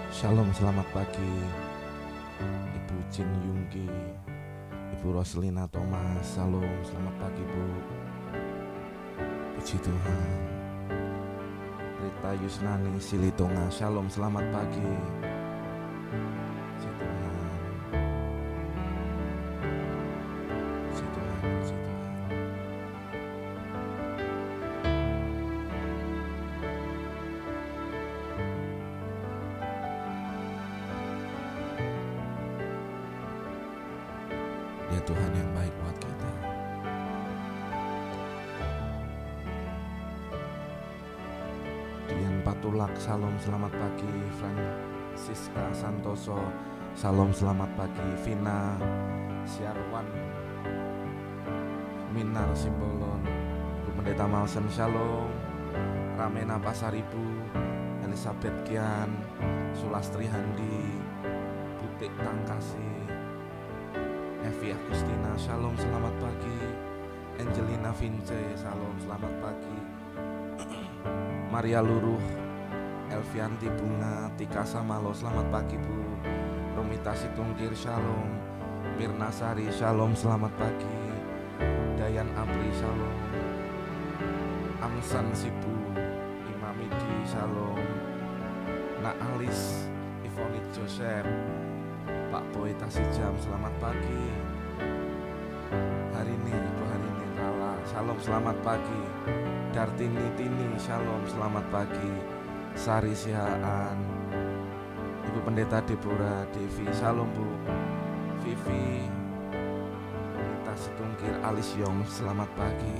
Shalom, selamat pagi Ibu Jin Yungki, Ibu Roslina Thomas. Shalom, selamat pagi Bu. Puji Tuhan. Rita Yusnani Silitonga. Shalom, selamat pagi. Puji Tuhan. Puji Tuhan, puji Tuhan. Dia Tuhan yang baik buat kita. Dian Patulak, shalom, selamat pagi. Francisca Santoso, shalom, selamat pagi. Vina Siarwan, Minar Simbolon, Bu Pendeta Malsen, shalom. Ramena Pasaribu, Elizabeth Kian, Sulastri Handi, Butik Tangkasi, Evi Agustina, shalom, selamat pagi. Angelina Vince, shalom, selamat pagi. Maria Luruh, Elvianti Bunga, Tika Samalo, selamat pagi Bu. Romita Situngkir, shalom. Mirna Sari, shalom, selamat pagi. Dayan Apri, shalom. Amsan Sibu, Imamidi, shalom. Nak Alis, Ivonit Joseph, Pak Boy Tasijam, selamat pagi. Harini, Ibu Harini Rala, shalom, selamat pagi. Dartini Tini, shalom, selamat pagi. Sari Sihaan, Ibu Pendeta Deborah Devi, shalom Bu. Vivi Rita Situngkir, Alis Yong, selamat pagi.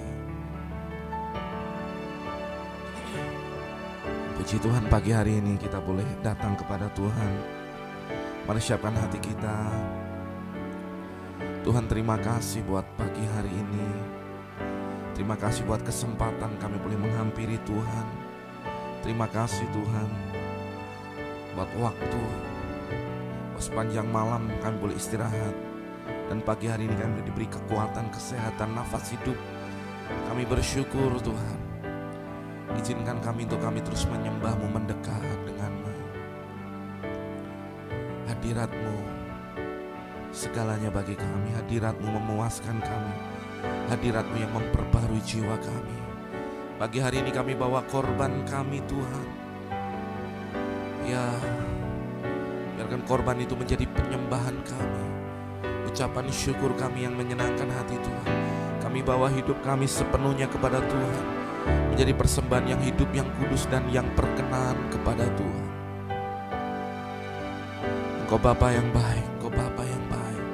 Puji Tuhan, pagi hari ini kita boleh datang kepada Tuhan. Mari siapkan hati kita. Tuhan, terima kasih buat pagi hari ini. Terima kasih buat kesempatan kami boleh menghampiri Tuhan. Terima kasih Tuhan buat waktu. Sepanjang malam kami boleh istirahat. Dan pagi hari ini kami diberi kekuatan, kesehatan, nafas hidup. Kami bersyukur Tuhan. Izinkan kami untuk kami terus menyembah-Mu, mendekat dengan-Mu. Hadirat-Mu segalanya bagi kami. Hadirat-Mu memuaskan kami. Hadirat-Mu yang memperbarui jiwa kami. Pagi hari ini kami bawa korban kami Tuhan. Ya, biarkan korban itu menjadi penyembahan kami, ucapan syukur kami yang menyenangkan hati Tuhan. Kami bawa hidup kami sepenuhnya kepada Tuhan, menjadi persembahan yang hidup, yang kudus dan yang berkenan kepada Tuhan. Engkau Bapa yang baik, Engkau Bapa yang baik,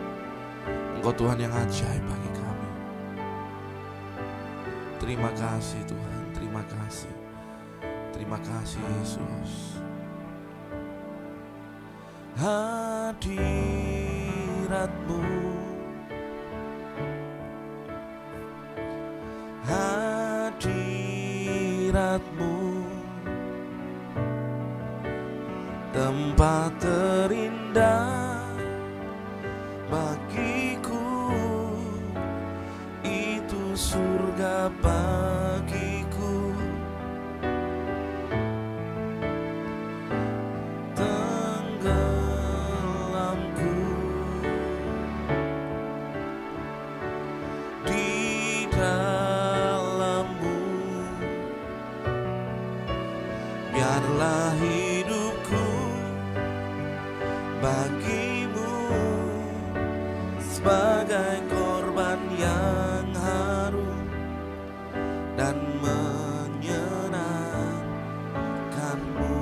Engkau Tuhan yang ajaib bagi kami. Terima kasih Tuhan, terima kasih. Terima kasih Yesus. Hadirat-Mu, hadirat-Mu, tempat terindah bagiku, itu surga bagiku. Tenggelamku di dalam-Mu, biarlah hidupku bagi-Mu sebagai korban yang harum dan menyenangkan-Mu.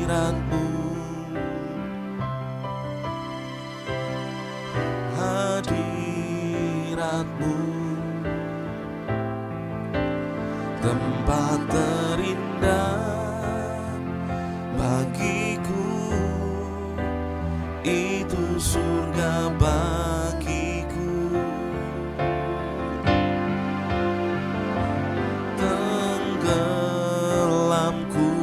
Hadirat-Mu, hadirat-Mu, tempat terindah bagiku, itu surga bagiku. Tenggelamku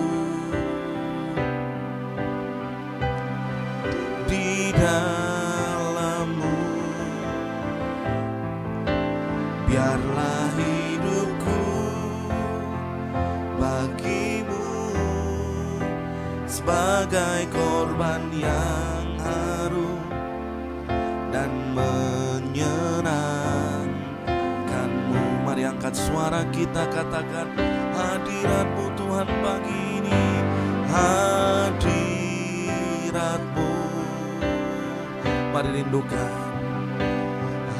di dalam-Mu, Biarlah hidupku bagimu sebagai korban yang harum dan menyenangkan-Mu. Mari angkat suara kita, katakan hadirat-Mu Tuhan pagi ini, hadirat-Mu. Mari rindukan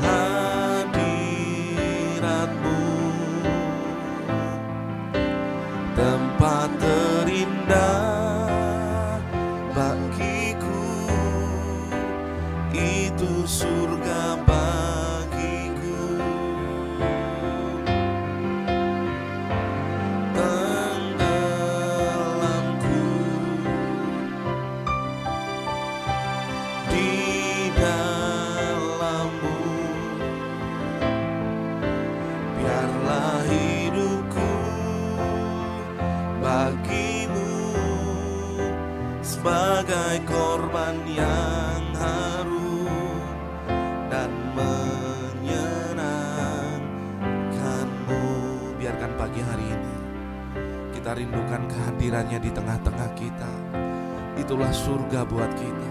hadirat-Mu, tempat terindah bagiku, itu surga bagiku. Tenggelamku di dalam-Mu, biarlah hidupku bagimu sebagai korban yang harum dan menyenangkan-Mu. Biarkan pagi hari ini kita rindukan kehadirannya di tengah-tengah kita. Itulah surga buat kita.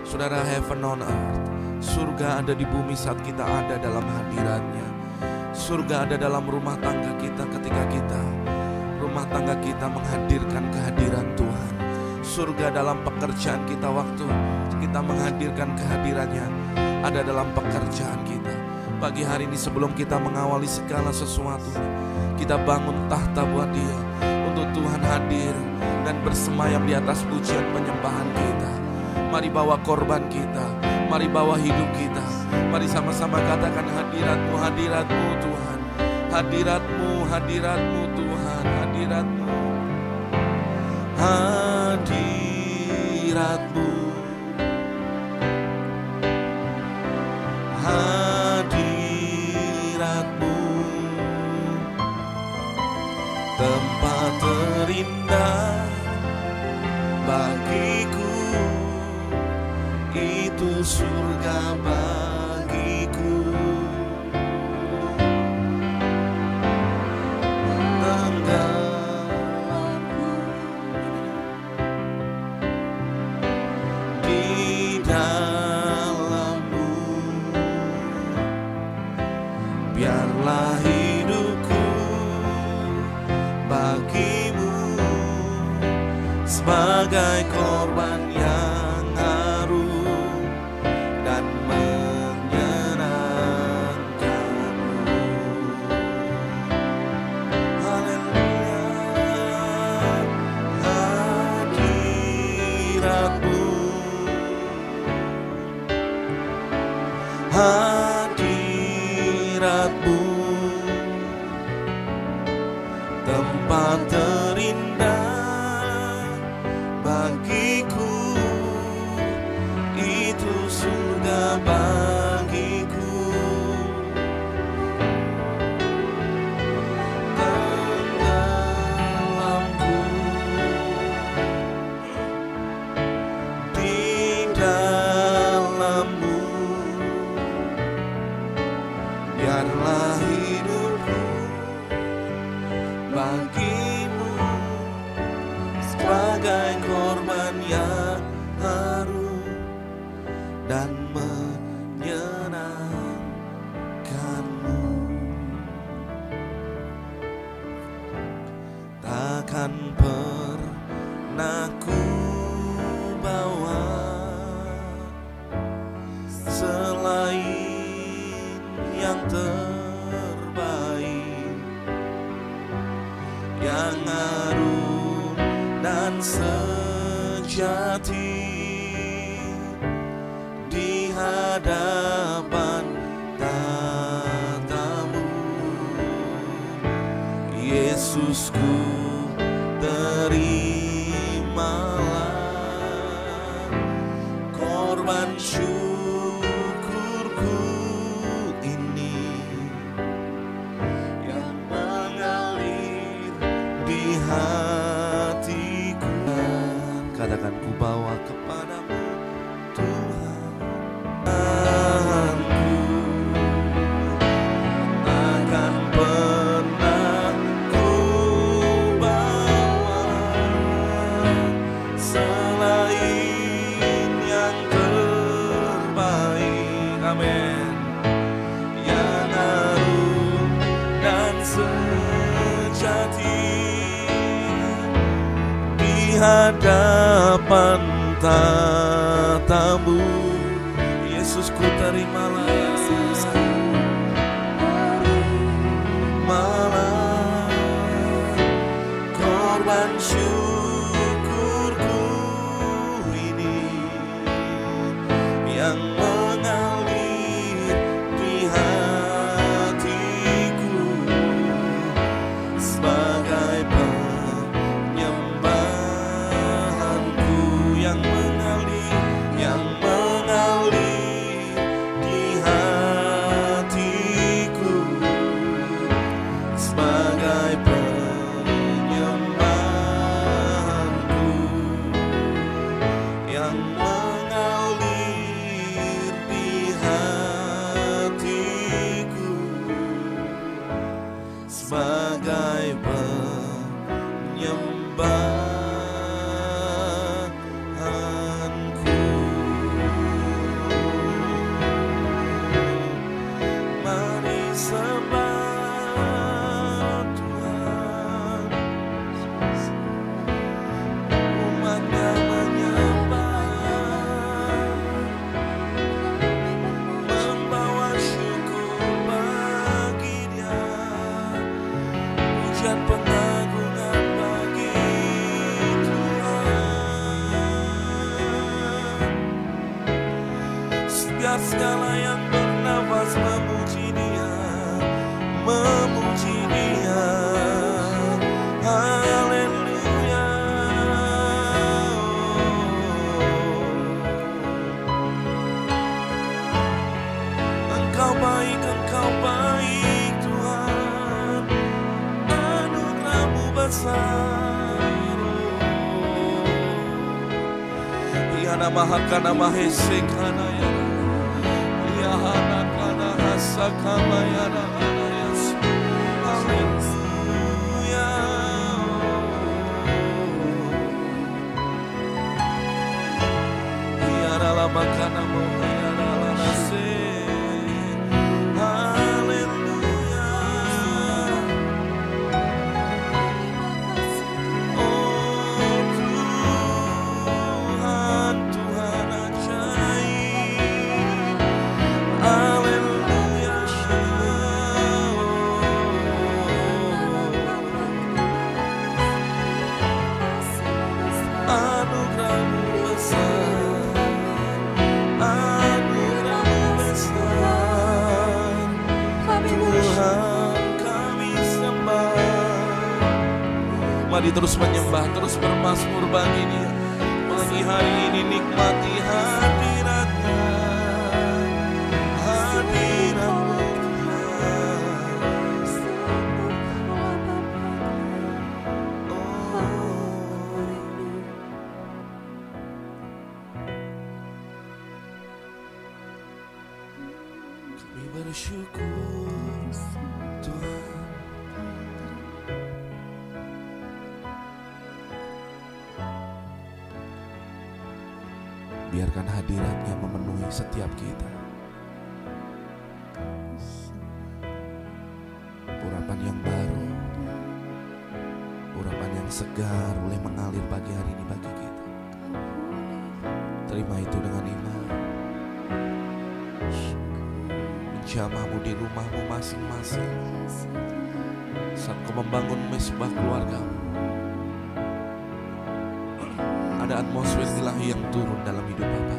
Saudara, heaven on earth, surga ada di bumi saat kita ada dalam hadiratnya. Surga ada dalam rumah tangga kita ketika rumah tangga kita menghadirkan kehadiran Tuhan. Surga dalam pekerjaan kita waktu kita menghadirkan kehadirannya, ada dalam pekerjaan kita. Pagi hari ini sebelum kita mengawali segala sesuatu, kita bangun tahta buat Dia, untuk Tuhan hadir dan bersemayam di atas pujian penyembahan kita. Mari bawa korban kita, mari bawa hidup kita. Mari sama-sama katakan hadirat-Mu, hadirat-Mu Tuhan, hadirat-Mu, hadirat-Mu Tuhan, hadirat-Mu, hadirat-Mu, hadirat-Mu, tempat terindah bagiku, itu surga bagiku. Tenggelamku di dalam-Mu, biarlah hidupku bagimu sebagai korban yang harum dan menyenangkan-Mu. Haleluya, hadirat-Mu, hadirat-Mu, tempat terindah bagiku, itu surga bagiku. Tenggelamku di dalam-Mu, biarlah hidupku bagimu sebagai korban yang harum dan menyenangkan-Mu. Takkan pernah ku bawa selain yang terbaik, yang harum dan sejati di hadapan tatamu. Yesusku, terimalah korban syukurku ini yang mengalir di hatiku. Katakan, ku bawa kepadamu Tuhan, hadapan tatamu. Yesusku terimalah, malah korban syukurku ini yang mengalir di hatiku sebagai penyembahanku, yang mengalir di hatiku sebagai penyembahanku, yang mengalir di hatiku sebagai penyembahanku. Mari sembah Tuhan, umatnya menyembah, membawa syukur bagi Dia, pujian pengagungan bagi Tuhan. Biar segala yang bernafas memuji Dia, memuji Dia. Haleluya. Engkau baik Tuhan, anugerah-Mu besar. Yana mahakana mahesekana ya, yahana kana hasakama yana Yesus. Haleluya. Yana lama kana mohayana lanase. Haleluya. Oh Tuhan, Tuhan ajaib. Haleluya. Anugerah-Mu besar, anugerah-Mu besar. Tuhan kami sembah. Mari terus menyembah, terus bermazmur bagi Dia. Pagi hari ini nikmati hadirat-Nya, hadirat-Mu Tuhan. Kami bersyukur Tuhan. Biarkan hadirat-Nya memenuhi setiap kita. Urapan yang baru, urapan yang segar boleh mengalir pagi hari ini bagi kita. Terima itu dengan iman. Menjamah-Mu di rumah-Mu masing-masing. Saat Kau membangun mesbah keluarga-Mu, ada atmosfer ilahi yang turun dalam hidup Bapa.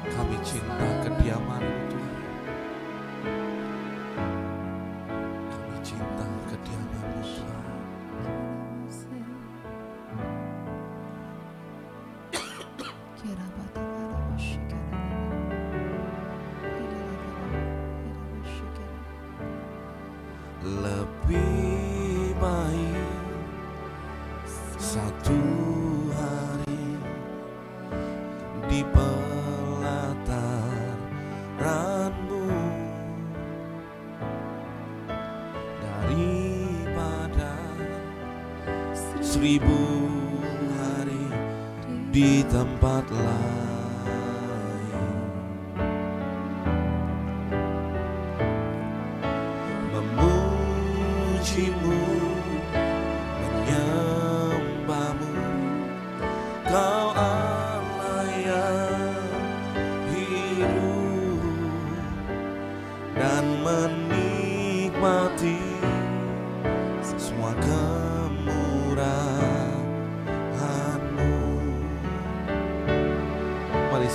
Kami cinta kediaman-Mu Tuhan. Kami cinta kediaman-Mu Tuhan. Lebih baik satu hari di pelataran-Mu daripada 1000 hari di tempat lain. Memuji-Mu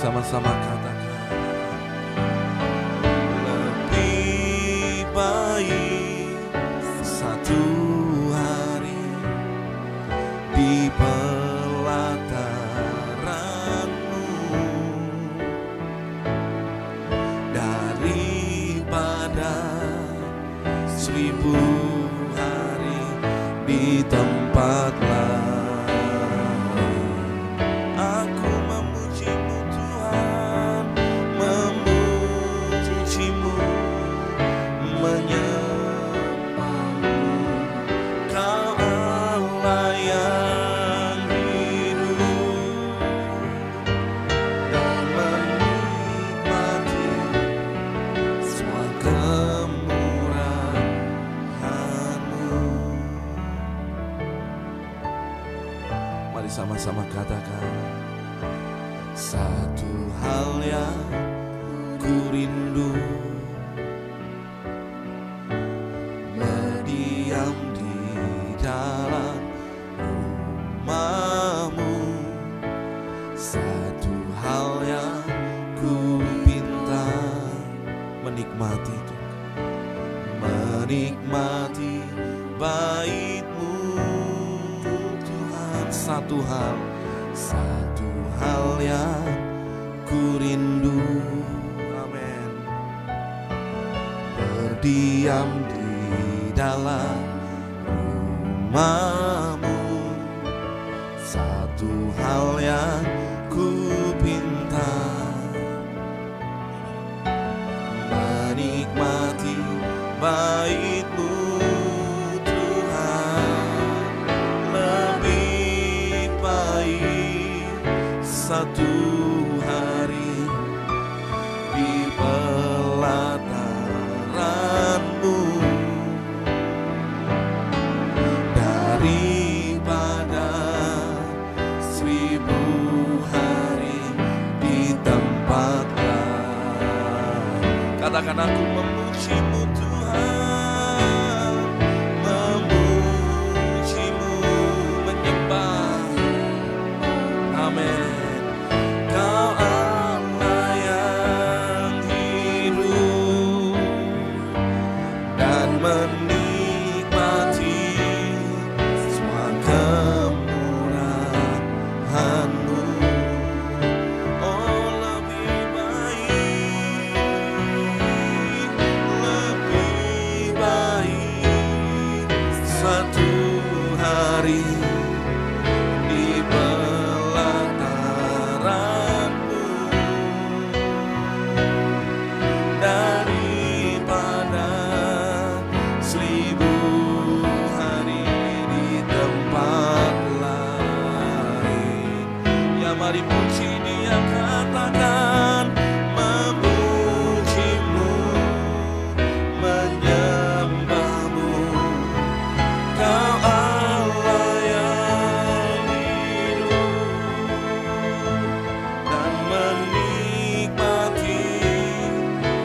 sama-sama katakan, lebih baik satu hari di pelataran-Mu daripada 1000 hari di tempat lain. Aku memuji-Mu Tuhan, memuji-Mu, menyembah-Mu. Kau Allah yang hidup dan menikmati semua kemurahan-Mu. Mari sama-sama katakan, satu hal yang ku rindu, berdiam di dalam rumah-Mu. Satu hal yang ku pinta, menikmati Tuhan, menikmati bait-Mu Tuhan. Satu hal yang ku rindu, amin, berdiam di dalam rumah-Mu. Satu hal yang ku pinta, menikmati bait-Mu Tuhan. Lebih baik satu hari di pelataran-Mu daripada 1000 hari di tempat lain. Katakan, aku memuji-Mu Tuhan, memuji-Mu, menyembah, amin. Kau Allah yang hidup dan menikmati semua kemurahan-Mu. Oh, lebih baik satu hari di pelataran-Mu daripada 1000 hari di tempat lain. Ya, mari puji Dia, katakan, memuji-Mu, menyembah-Mu. Kau Allah yang hidup dan menikmati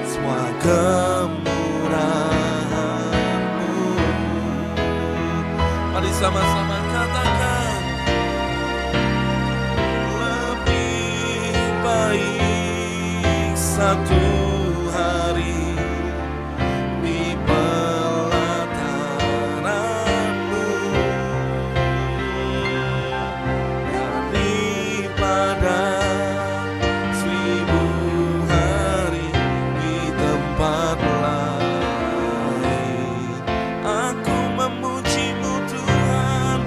semua kemurahan-Mu. Mari sama-sama katakan, lebih baik satu hari di pelataran-Mu daripada 1000 hari di tempat lain. Aku memuji-Mu Tuhan,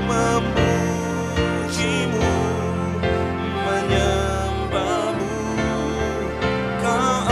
memuji-Mu, menyembah-Mu. Kau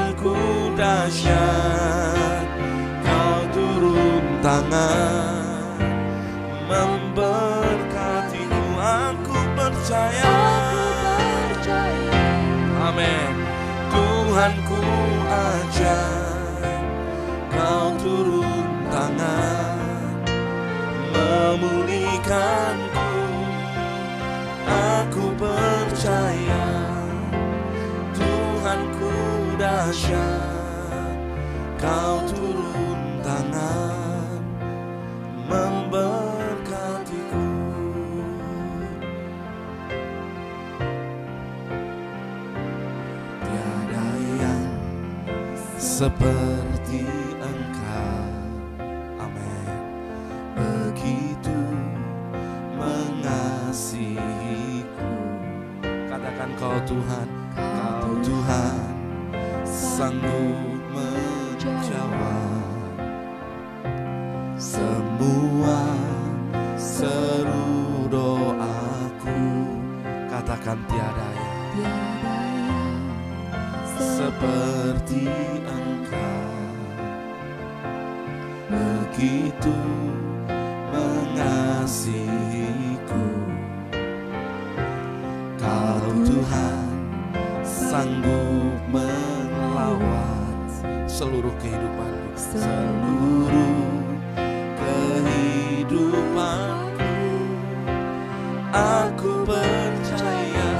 Tuhanku dahsyat, Kau turun tangan memberkatiku, aku percaya. Amin. Tuhanku ajaib, Kau turun tangan memulihkanku, aku percaya. Tuhanku dahsyat, Kau turun tangan memberkatiku. Tiada yang seperti Engkau, amin. Begitu mengasihiku. Katakan Kau Tuhan, Kau Tuhan sanggup menjawab semua seru doaku. Katakan tiada yang seperti Engkau, begitu mengasihiku. Kau Tuhan sanggup melawat seluruh kehidupanku, seluruh kehidupanku. Aku percaya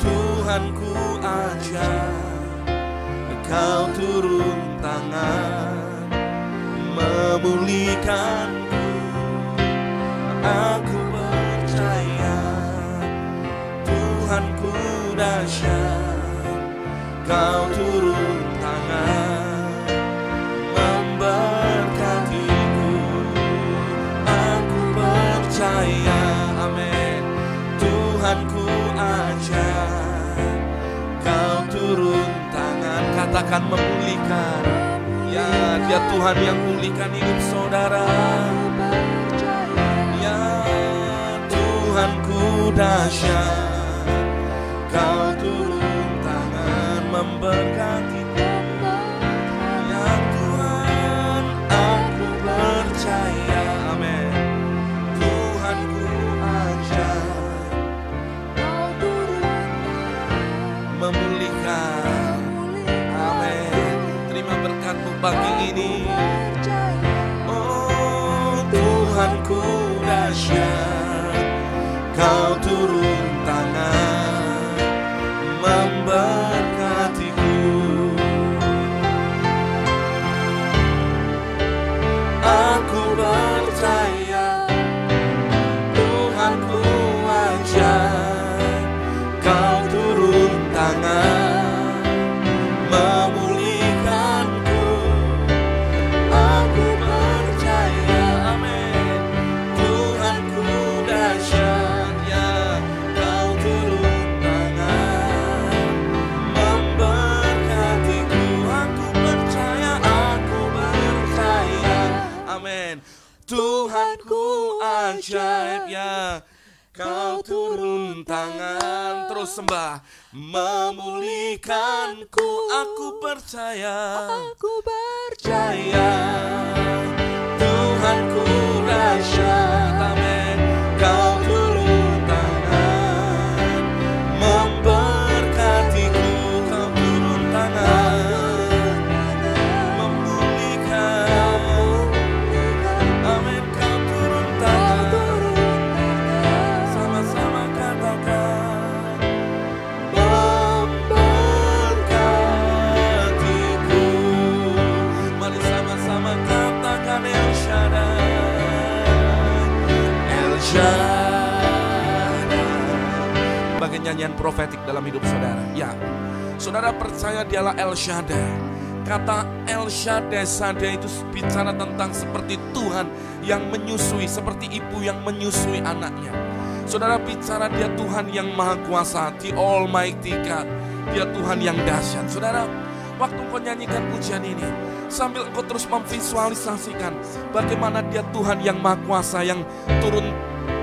Tuhanku ajaib, Kau turun tangan memulihkanku. Aku percaya Tuhanku dahsyat, Kau turun tangan memberkatiku. Aku percaya, amin. Tuhanku ajaib, Kau turun tangan. Katakan memulihkan. Ya, Dia Tuhan yang memulihkan hidup saudara. Ya, Tuhanku dahsyat, Kau turun tangan memberkatiku. Ya Tuhan, aku percaya, amin. Tuhanku ajaib, Kau turun memulihkan, amin. Terima berkat-Mu pagi ini. Oh Tuhanku dahsyat, Kau turun tangan memberkatiku. Aku percaya Tuhanku ajaib, Kau turun tangan memulihkanku. Aku percaya, amin. Tuhanku dahsyat, ya Kau turun tangan memberkatiku. Aku percaya, amin. Tuhanku ajaib, ya Kau turun tangan. Terus sembah. Memulihkanku, aku percaya. Aku percaya Tuhanku dahsyat, amin. Kau turun tangan memberkatiku. Kau turun tangan memulihkan, amin. Kau turun tangan. Sama-sama katakan memberkatiku. Mari sama-sama katakan El Shaddai, El Shaddai. Bagian nyanyian profetik dalam hidup saudara. Ya, saudara percaya Dialah El Shaddai. Kata El Shaddai itu bicara tentang seperti Tuhan yang menyusui, seperti ibu yang menyusui anaknya. Saudara bicara Dia Tuhan yang maha kuasa, the Almighty God. Dia Tuhan yang dahsyat. Saudara, waktu kau nyanyikan pujian ini, sambil kau terus memvisualisasikan bagaimana Dia Tuhan yang maha kuasa, yang turun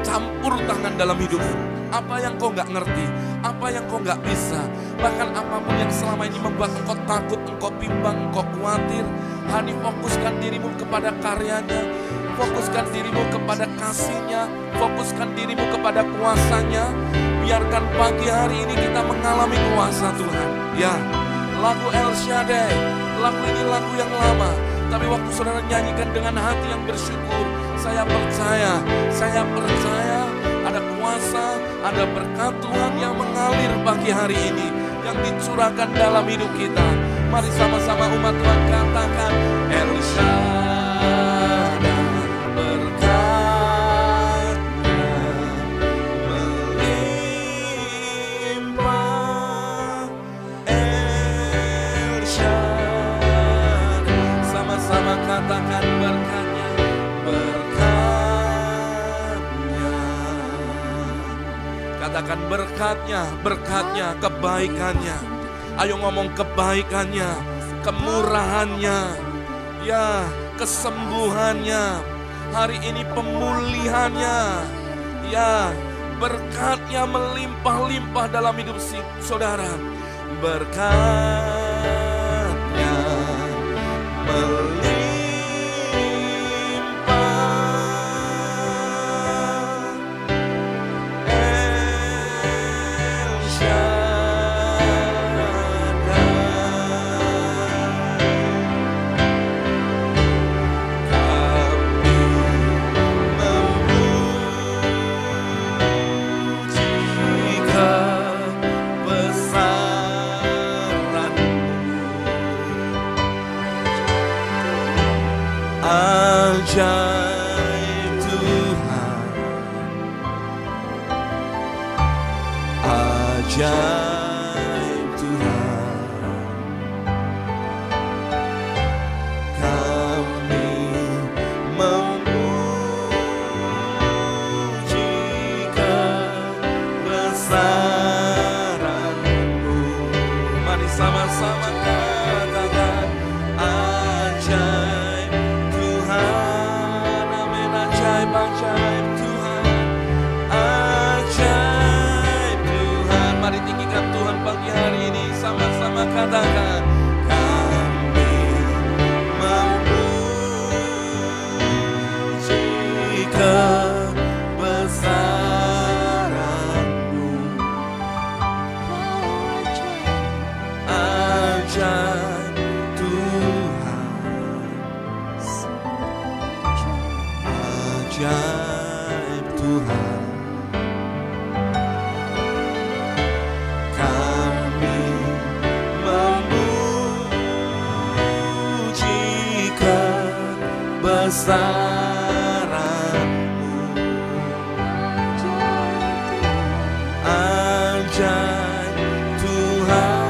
campur tangan dalam hidupmu. apa yang kau gak ngerti, apa yang kau gak bisa, bahkan apapun yang selama ini membuat engkau takut, engkau bimbang, engkau khawatir. Hari fokuskan dirimu kepada karyanya, fokuskan dirimu kepada kasihnya, fokuskan dirimu kepada kuasanya. Biarkan pagi hari ini kita mengalami kuasa Tuhan. Ya, lagu El Shaddai, lagu ini lagu yang lama, tapi waktu saudara nyanyikan dengan hati yang bersyukur, saya percaya ada kuasa, ada berkat Tuhan yang mengalir pagi hari ini, yang dicurahkan dalam hidup kita. Mari sama-sama umat Tuhan katakan El Shaddai, berkat-Nya melimpah. El Shaddai, sama-sama katakan berkat-Nya, berkat-Nya. Katakan berkat-Nya, berkat-Nya, kebaikannya. Ayo ngomong kebaikannya, kemurahannya, ya, kesembuhannya. Hari ini pemulihannya, ya, berkat-Nya melimpah-limpah dalam hidup saudara. Berkat-Nya melimpah. Ajaib Tuhan, ajaib Tuhan, kami memuji kebesaran-Mu. Mari sama-sama katakan ajaib Tuhan, amin. Ajaib Tuhan, ajaib Tuhan. Mari tinggikan Tuhan pagi hari ini, sama-sama katakan kami memuji kebesaran-Mu. Ajaib Tuhan, ajaib Tuhan, kami memuji kebesaran-Mu. Ajaib Tuhan,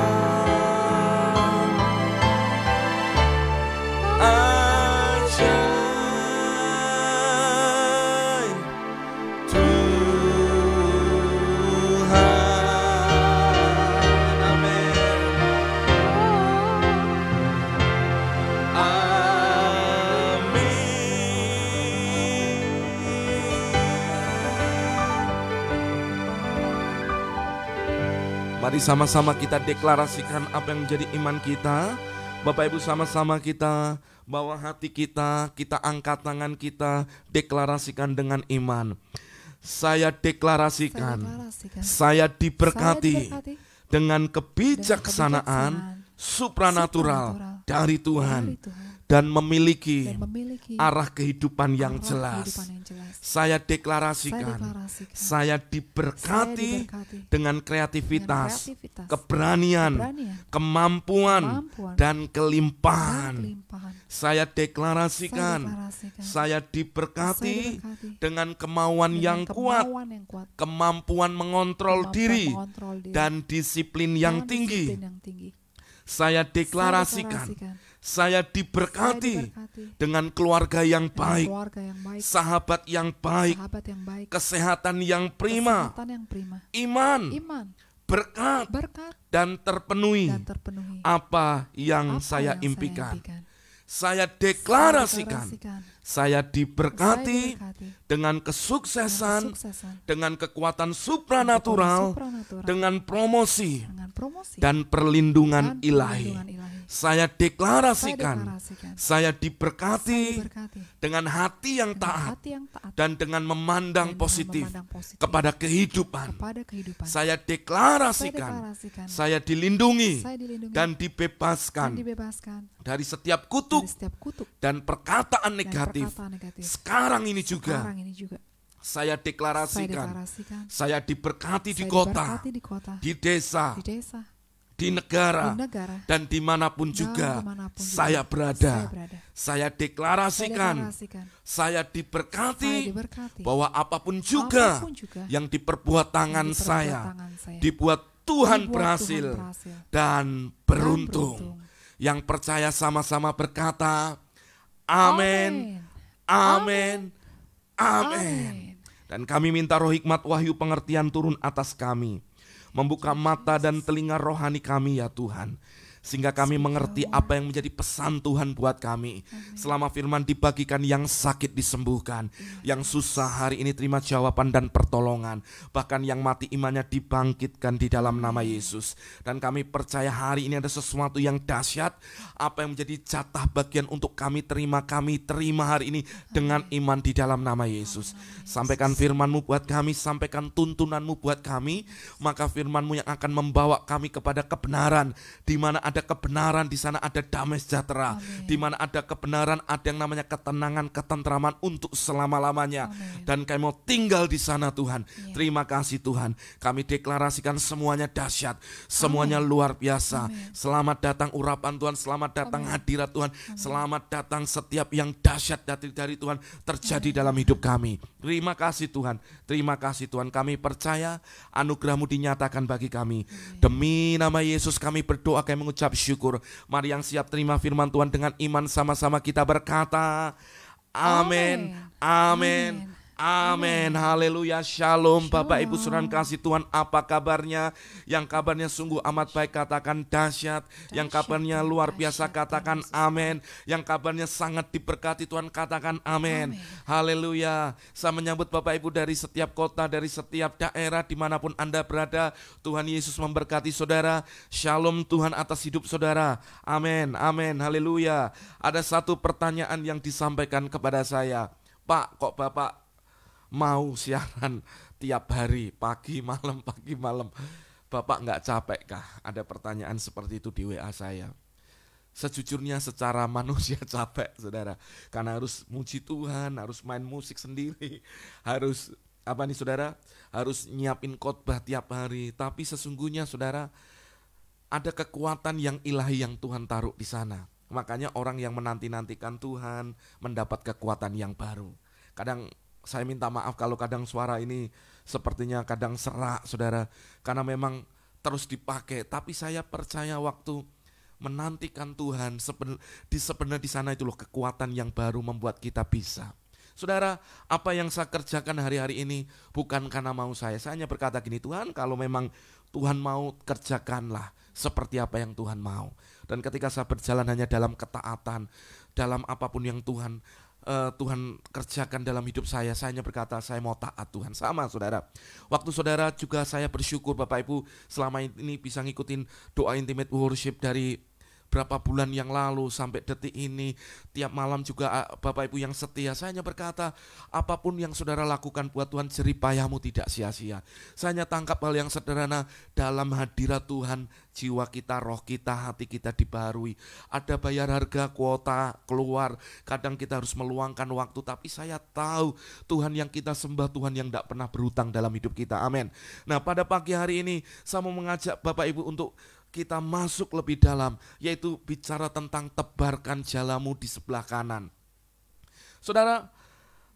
ajaib Tuhan, amin. Mari sama-sama kita deklarasikan apa yang menjadi iman kita. Bapak Ibu, sama-sama kita bawa hati kita angkat tangan kita, deklarasikan dengan iman. Saya deklarasikan, saya diberkati dengan kebijaksanaan supranatural dari Tuhan dan memiliki arah kehidupan yang jelas. Saya deklarasikan, saya diberkati dengan kreativitas, keberanian, kemampuan, dan kelimpahan. Saya deklarasikan, saya diberkati dengan kemauan yang kuat, kemampuan mengontrol diri, dan disiplin yang tinggi. Saya deklarasikan, saya diberkati dengan keluarga yang baik, sahabat yang baik, kesehatan yang prima, iman, berkat, dan terpenuhi apa yang saya impikan. Saya deklarasikan, saya diberkati dengan kesuksesan, dengan kekuatan supranatural, dengan promosi dan perlindungan ilahi. Saya deklarasikan, saya diberkati dengan hati yang taat dan dengan memandang positif kepada kehidupan. Saya deklarasikan, saya dilindungi dan dibebaskan dari setiap kutuk dan perkataan negatif. Sekarang ini juga saya deklarasikan, saya diberkati di kota, di desa, di negara, dan dimanapun juga saya berada. Saya deklarasikan, saya diberkati bahwa apapun juga yang diperbuat tangan saya, dibuat Tuhan berhasil dan beruntung. Yang percaya sama-sama berkata, amin, amin, amin. Dan kami minta roh hikmat, wahyu, pengertian turun atas kami. Membuka mata dan telinga rohani kami ya Tuhan. Sehingga kami mengerti apa yang menjadi pesan Tuhan buat kami. Selama firman dibagikan, yang sakit disembuhkan, yang susah hari ini terima jawaban dan pertolongan. Bahkan yang mati imannya dibangkitkan di dalam nama Yesus. Dan kami percaya hari ini ada sesuatu yang dahsyat. Apa yang menjadi jatah bagian untuk kami terima hari ini dengan iman di dalam nama Yesus. Sampaikan firman-Mu buat kami, sampaikan tuntunan-Mu buat kami. Maka firman-Mu yang akan membawa kami kepada kebenaran. Di mana ada kebenaran, di sana ada damai sejahtera. Di mana ada kebenaran, ada yang namanya ketenangan, ketentraman untuk selama-lamanya. Dan kami mau tinggal di sana Tuhan. Terima kasih Tuhan. Kami deklarasikan semuanya dahsyat, semuanya luar biasa. Selamat datang urapan Tuhan, selamat datang hadirat Tuhan, selamat datang setiap yang dahsyat dari Tuhan terjadi dalam hidup kami. Terima kasih Tuhan, terima kasih Tuhan. Kami percaya anugerah-Mu dinyatakan bagi kami. Demi nama Yesus kami berdoa, kami mengucap syukur. Mari yang siap terima firman Tuhan dengan iman, sama-sama kita berkata, amin, amin, amin, haleluya, shalom. Bapak Ibu saudara kasih Tuhan, apa kabarnya? Yang kabarnya sungguh amat baik katakan dahsyat. Yang kabarnya luar biasa katakan amin. Yang kabarnya sangat diberkati Tuhan katakan amin. Haleluya. Saya menyambut Bapak Ibu dari setiap kota, dari setiap daerah, dimanapun Anda berada. Tuhan Yesus memberkati saudara. Shalom Tuhan atas hidup saudara. Amin, amin, haleluya. Ada satu pertanyaan yang disampaikan kepada saya. Pak, kok Bapak mau siaran tiap hari, pagi malam, Bapak nggak capek kah? Ada pertanyaan seperti itu di WA saya. Sejujurnya secara manusia capek saudara, karena harus muji Tuhan, harus main musik sendiri, harus saudara, harus nyiapin khotbah tiap hari. Tapi sesungguhnya saudara, ada kekuatan yang ilahi yang Tuhan taruh di sana. Makanya orang yang menanti-nantikan Tuhan mendapat kekuatan yang baru. Kadang saya minta maaf kalau kadang suara ini sepertinya kadang serak saudara, karena memang terus dipakai. Tapi saya percaya waktu menantikan Tuhan, sebenarnya di sana itu loh kekuatan yang baru membuat kita bisa. Saudara, apa yang saya kerjakan hari-hari ini bukan karena mau saya hanya berkata gini, Tuhan kalau memang Tuhan mau, kerjakanlah seperti apa yang Tuhan mau. Dan ketika saya berjalan hanya dalam ketaatan, dalam apapun yang Tuhan kerjakan dalam hidup saya hanya berkata saya mau taat Tuhan. Sama saudara, waktu saudara juga saya bersyukur Bapak Ibu selama ini bisa ngikutin doa intimate worship dari berapa bulan yang lalu sampai detik ini. Tiap malam juga Bapak Ibu yang setia, saya hanya berkata apapun yang saudara lakukan buat Tuhan, jerih payahmu tidak sia-sia. Saya hanya tangkap hal yang sederhana, dalam hadirat Tuhan jiwa kita, roh kita, hati kita dibaharui. Ada bayar harga, kuota keluar, kadang kita harus meluangkan waktu, tapi saya tahu Tuhan yang kita sembah, Tuhan yang tidak pernah berhutang dalam hidup kita. Amin. Nah, pada pagi hari ini saya mau mengajak Bapak Ibu untuk kita masuk lebih dalam, yaitu bicara tentang tebarkan jalamu di sebelah kanan. Saudara,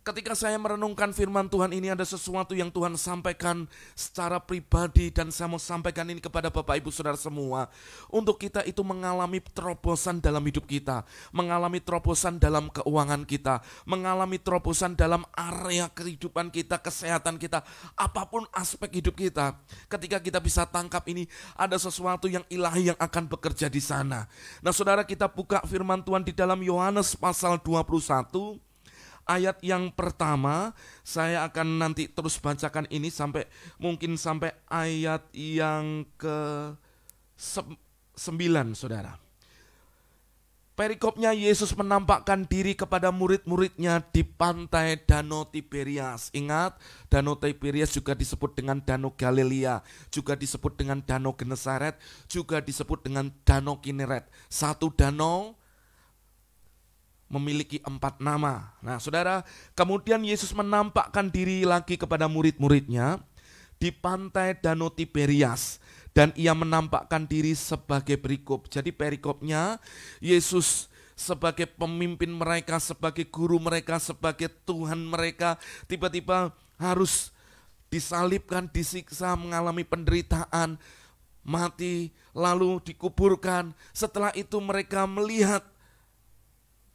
Ketika saya merenungkan firman Tuhan ini, ada sesuatu yang Tuhan sampaikan secara pribadi, dan saya mau sampaikan ini kepada Bapak Ibu Saudara semua. Untuk kita itu mengalami terobosan dalam hidup kita, mengalami terobosan dalam keuangan kita, mengalami terobosan dalam area kehidupan kita, kesehatan kita, apapun aspek hidup kita. Ketika kita bisa tangkap ini, ada sesuatu yang ilahi yang akan bekerja di sana. Nah, saudara, kita buka firman Tuhan di dalam Yohanes pasal 21. Ayat yang pertama, saya akan nanti terus bacakan ini mungkin sampai ayat yang ke-9, saudara. Perikopnya, Yesus menampakkan diri kepada murid-muridnya di pantai Danau Tiberias. Ingat, Danau Tiberias juga disebut dengan Danau Galilea, juga disebut dengan Danau Genesaret, juga disebut dengan Danau Kineret. Satu danau memiliki 4 nama. Nah, saudara, kemudian Yesus menampakkan diri lagi kepada murid-muridnya di pantai Danau Tiberias, dan ia menampakkan diri sebagai berikop. Jadi perikopnya, Yesus sebagai pemimpin mereka, sebagai guru mereka, sebagai Tuhan mereka, tiba-tiba harus disalibkan, disiksa, mengalami penderitaan, mati, lalu dikuburkan. Setelah itu mereka melihat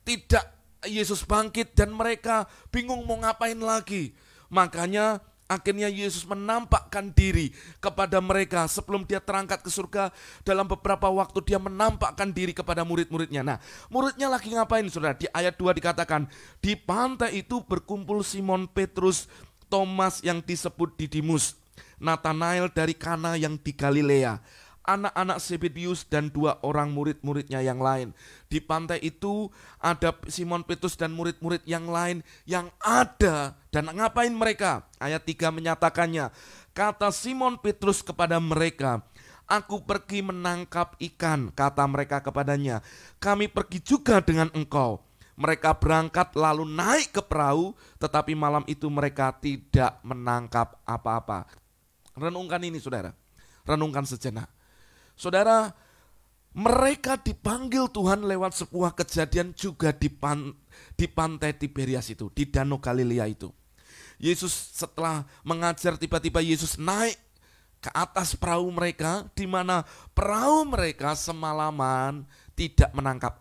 tidak Yesus bangkit, dan mereka bingung mau ngapain lagi. Makanya akhirnya Yesus menampakkan diri kepada mereka sebelum dia terangkat ke surga. Dalam beberapa waktu dia menampakkan diri kepada murid-muridnya. Nah, muridnya lagi ngapain, saudara? Di ayat 2 dikatakan, di pantai itu berkumpul Simon Petrus, Thomas yang disebut Didimus, Nathanael dari Kana yang di Galilea, anak-anak Zebedius, dan 2 orang murid-muridnya yang lain. Di pantai itu ada Simon Petrus dan murid-murid yang lain yang ada. Dan ngapain mereka? Ayat 3 menyatakannya. Kata Simon Petrus kepada mereka, "Aku pergi menangkap ikan," kata mereka kepadanya. "Kami pergi juga dengan engkau." Mereka berangkat lalu naik ke perahu, tetapi malam itu mereka tidak menangkap apa-apa. Renungkan ini, saudara. Renungkan sejenak. Saudara, mereka dipanggil Tuhan lewat sebuah kejadian juga di pantai Tiberias itu, di Danau Galilea itu. Yesus setelah mengajar, tiba-tiba Yesus naik ke atas perahu mereka, di mana perahu mereka semalaman tidak menangkap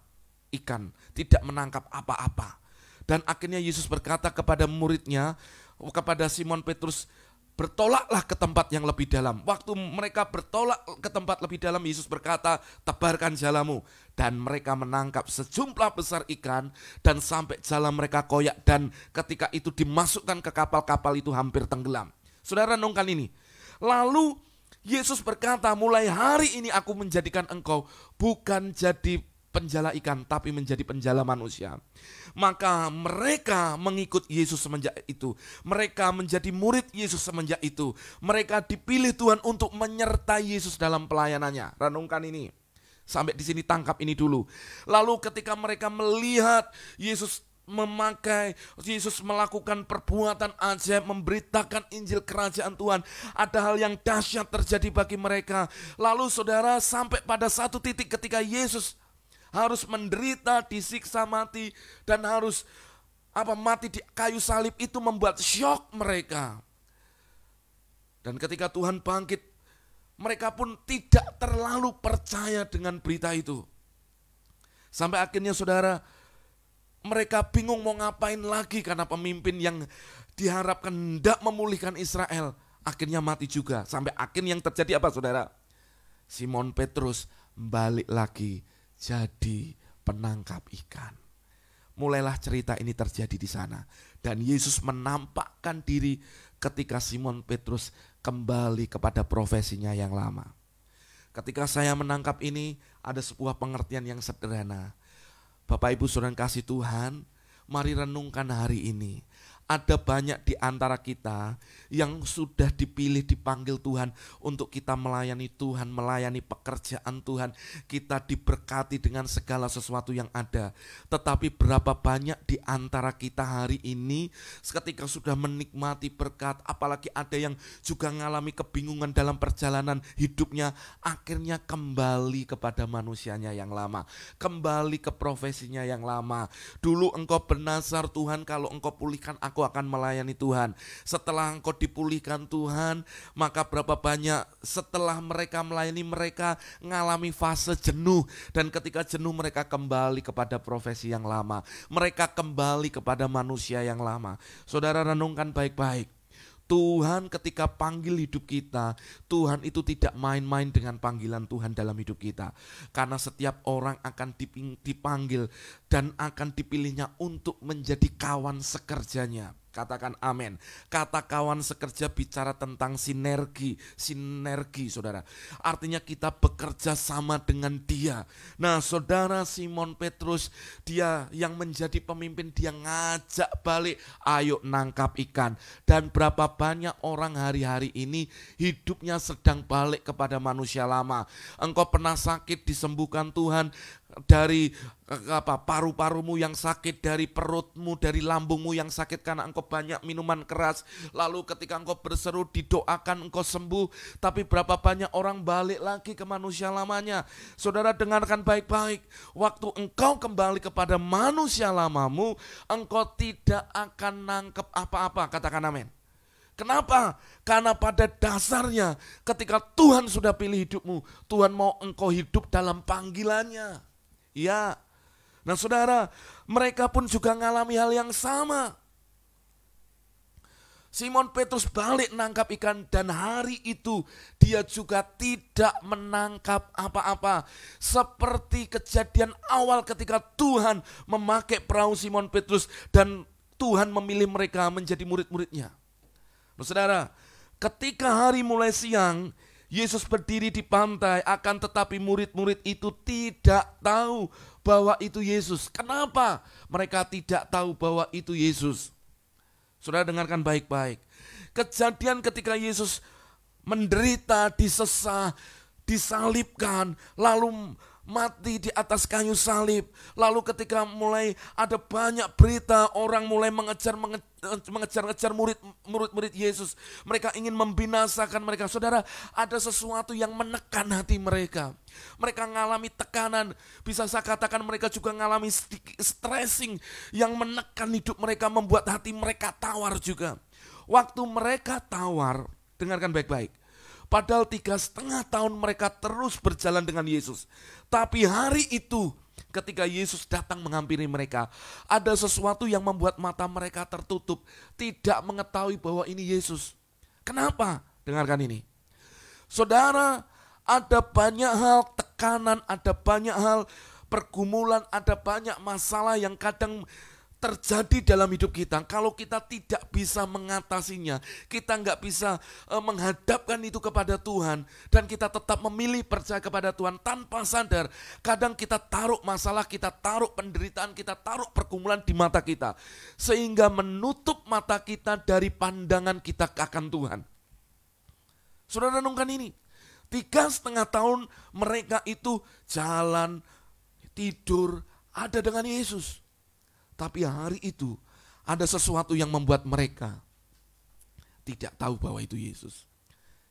ikan, tidak menangkap apa-apa. Dan akhirnya Yesus berkata kepada muridnya, kepada Simon Petrus, "Bertolaklah ke tempat yang lebih dalam." Waktu mereka bertolak ke tempat lebih dalam, Yesus berkata, "Tebarkan jalamu." Dan mereka menangkap sejumlah besar ikan, dan sampai jala mereka koyak, dan ketika itu dimasukkan ke kapal-kapal itu hampir tenggelam. Saudara, renungkan ini. Lalu Yesus berkata, "Mulai hari ini aku menjadikan engkau bukan jadi penjala ikan, tapi menjadi penjala manusia." Maka mereka mengikut Yesus semenjak itu. Mereka menjadi murid Yesus semenjak itu. Mereka dipilih Tuhan untuk menyertai Yesus dalam pelayanannya. Renungkan ini. Sampai di sini, tangkap ini dulu. Lalu ketika mereka melihat Yesus Yesus melakukan perbuatan ajaib, memberitakan Injil Kerajaan Tuhan, ada hal yang dahsyat terjadi bagi mereka. Lalu saudara, sampai pada satu titik ketika Yesus harus menderita, disiksa mati, dan harus mati di kayu salib, itu membuat syok mereka. Dan ketika Tuhan bangkit, mereka pun tidak terlalu percaya dengan berita itu. Sampai akhirnya, saudara, mereka bingung mau ngapain lagi, karena pemimpin yang diharapkan hendak memulihkan Israel akhirnya mati juga. Sampai akhirnya yang terjadi apa, saudara? Simon Petrus balik lagi jadi penangkap ikan. Mulailah cerita ini terjadi di sana. Dan Yesus menampakkan diri ketika Simon Petrus kembali kepada profesinya yang lama. Ketika saya menangkap ini, ada sebuah pengertian yang sederhana. Bapak Ibu Saudara kasih Tuhan, mari renungkan hari ini. Ada banyak di antara kita yang sudah dipilih, dipanggil Tuhan untuk kita melayani Tuhan, melayani pekerjaan Tuhan. Kita diberkati dengan segala sesuatu yang ada. Tetapi berapa banyak di antara kita hari ini ketika sudah menikmati berkat, apalagi ada yang juga mengalami kebingungan dalam perjalanan hidupnya, akhirnya kembali kepada manusianya yang lama, kembali ke profesinya yang lama. Dulu engkau bernazar, Tuhan kalau engkau pulihkan aku engkau akan melayani Tuhan. Setelah engkau dipulihkan Tuhan, maka berapa banyak setelah mereka melayani, mereka mengalami fase jenuh. Dan ketika jenuh mereka kembali kepada profesi yang lama. Mereka kembali kepada manusia yang lama. Saudara renungkan baik-baik. Tuhan ketika panggil hidup kita, Tuhan itu tidak main-main dengan panggilan Tuhan dalam hidup kita. Karena setiap orang akan dipanggil dan akan dipilihnya untuk menjadi kawan sekerjanya. Katakan amin. Kata kawan sekerja bicara tentang sinergi, saudara. Artinya kita bekerja sama dengan dia. Nah saudara, Simon Petrus, dia yang menjadi pemimpin, dia ngajak balik, ayo nangkap ikan. Dan berapa banyak orang hari-hari ini hidupnya sedang balik kepada manusia lama. Engkau pernah sakit, disembuhkan Tuhan dari paru-parumu yang sakit, dari perutmu, dari lambungmu yang sakit karena engkau banyak minuman keras. Lalu ketika engkau berseru, didoakan, engkau sembuh. Tapi berapa banyak orang balik lagi ke manusia lamanya. Saudara dengarkan baik-baik. Waktu engkau kembali kepada manusia lamamu, engkau tidak akan nangkep apa-apa. Katakan amin. Kenapa? Karena pada dasarnya ketika Tuhan sudah pilih hidupmu, Tuhan mau engkau hidup dalam panggilannya. Ya, nah saudara, mereka pun juga mengalami hal yang sama. Simon Petrus balik nangkap ikan dan hari itu dia juga tidak menangkap apa-apa. Seperti kejadian awal ketika Tuhan memakai perahu Simon Petrus dan Tuhan memilih mereka menjadi murid-muridnya. Nah saudara, ketika hari mulai siang, Yesus berdiri di pantai, akan tetapi murid-murid itu tidak tahu bahwa itu Yesus. Kenapa mereka tidak tahu bahwa itu Yesus? Saudara dengarkan baik-baik. Kejadian ketika Yesus menderita, disesah, disalibkan, lalu mati di atas kayu salib. Lalu ketika mulai ada banyak berita, orang mulai mengejar murid-murid Yesus. Mereka ingin membinasakan mereka. Saudara, ada sesuatu yang menekan hati mereka. Mereka mengalami tekanan. Bisa saya katakan mereka juga mengalami stressing yang menekan hidup mereka, membuat hati mereka tawar juga. Waktu mereka tawar, dengarkan baik-baik. Padahal 3,5 tahun mereka terus berjalan dengan Yesus. Tapi hari itu ketika Yesus datang menghampiri mereka, ada sesuatu yang membuat mata mereka tertutup. Tidak mengetahui bahwa ini Yesus. Kenapa? Dengarkan ini. Saudara, ada banyak hal tekanan, ada banyak hal pergumulan, ada banyak masalah yang kadang terjadi dalam hidup kita. Kalau kita tidak bisa mengatasinya, kita nggak bisa menghadapkan itu kepada Tuhan, dan kita tetap memilih percaya kepada Tuhan tanpa sadar, kadang kita taruh masalah, kita taruh penderitaan, kita taruh pergumulan di mata kita, sehingga menutup mata kita dari pandangan kita akan Tuhan. Saudara renungkan ini, 3,5 tahun mereka itu jalan, tidur, ada dengan Yesus. Tapi hari itu ada sesuatu yang membuat mereka tidak tahu bahwa itu Yesus.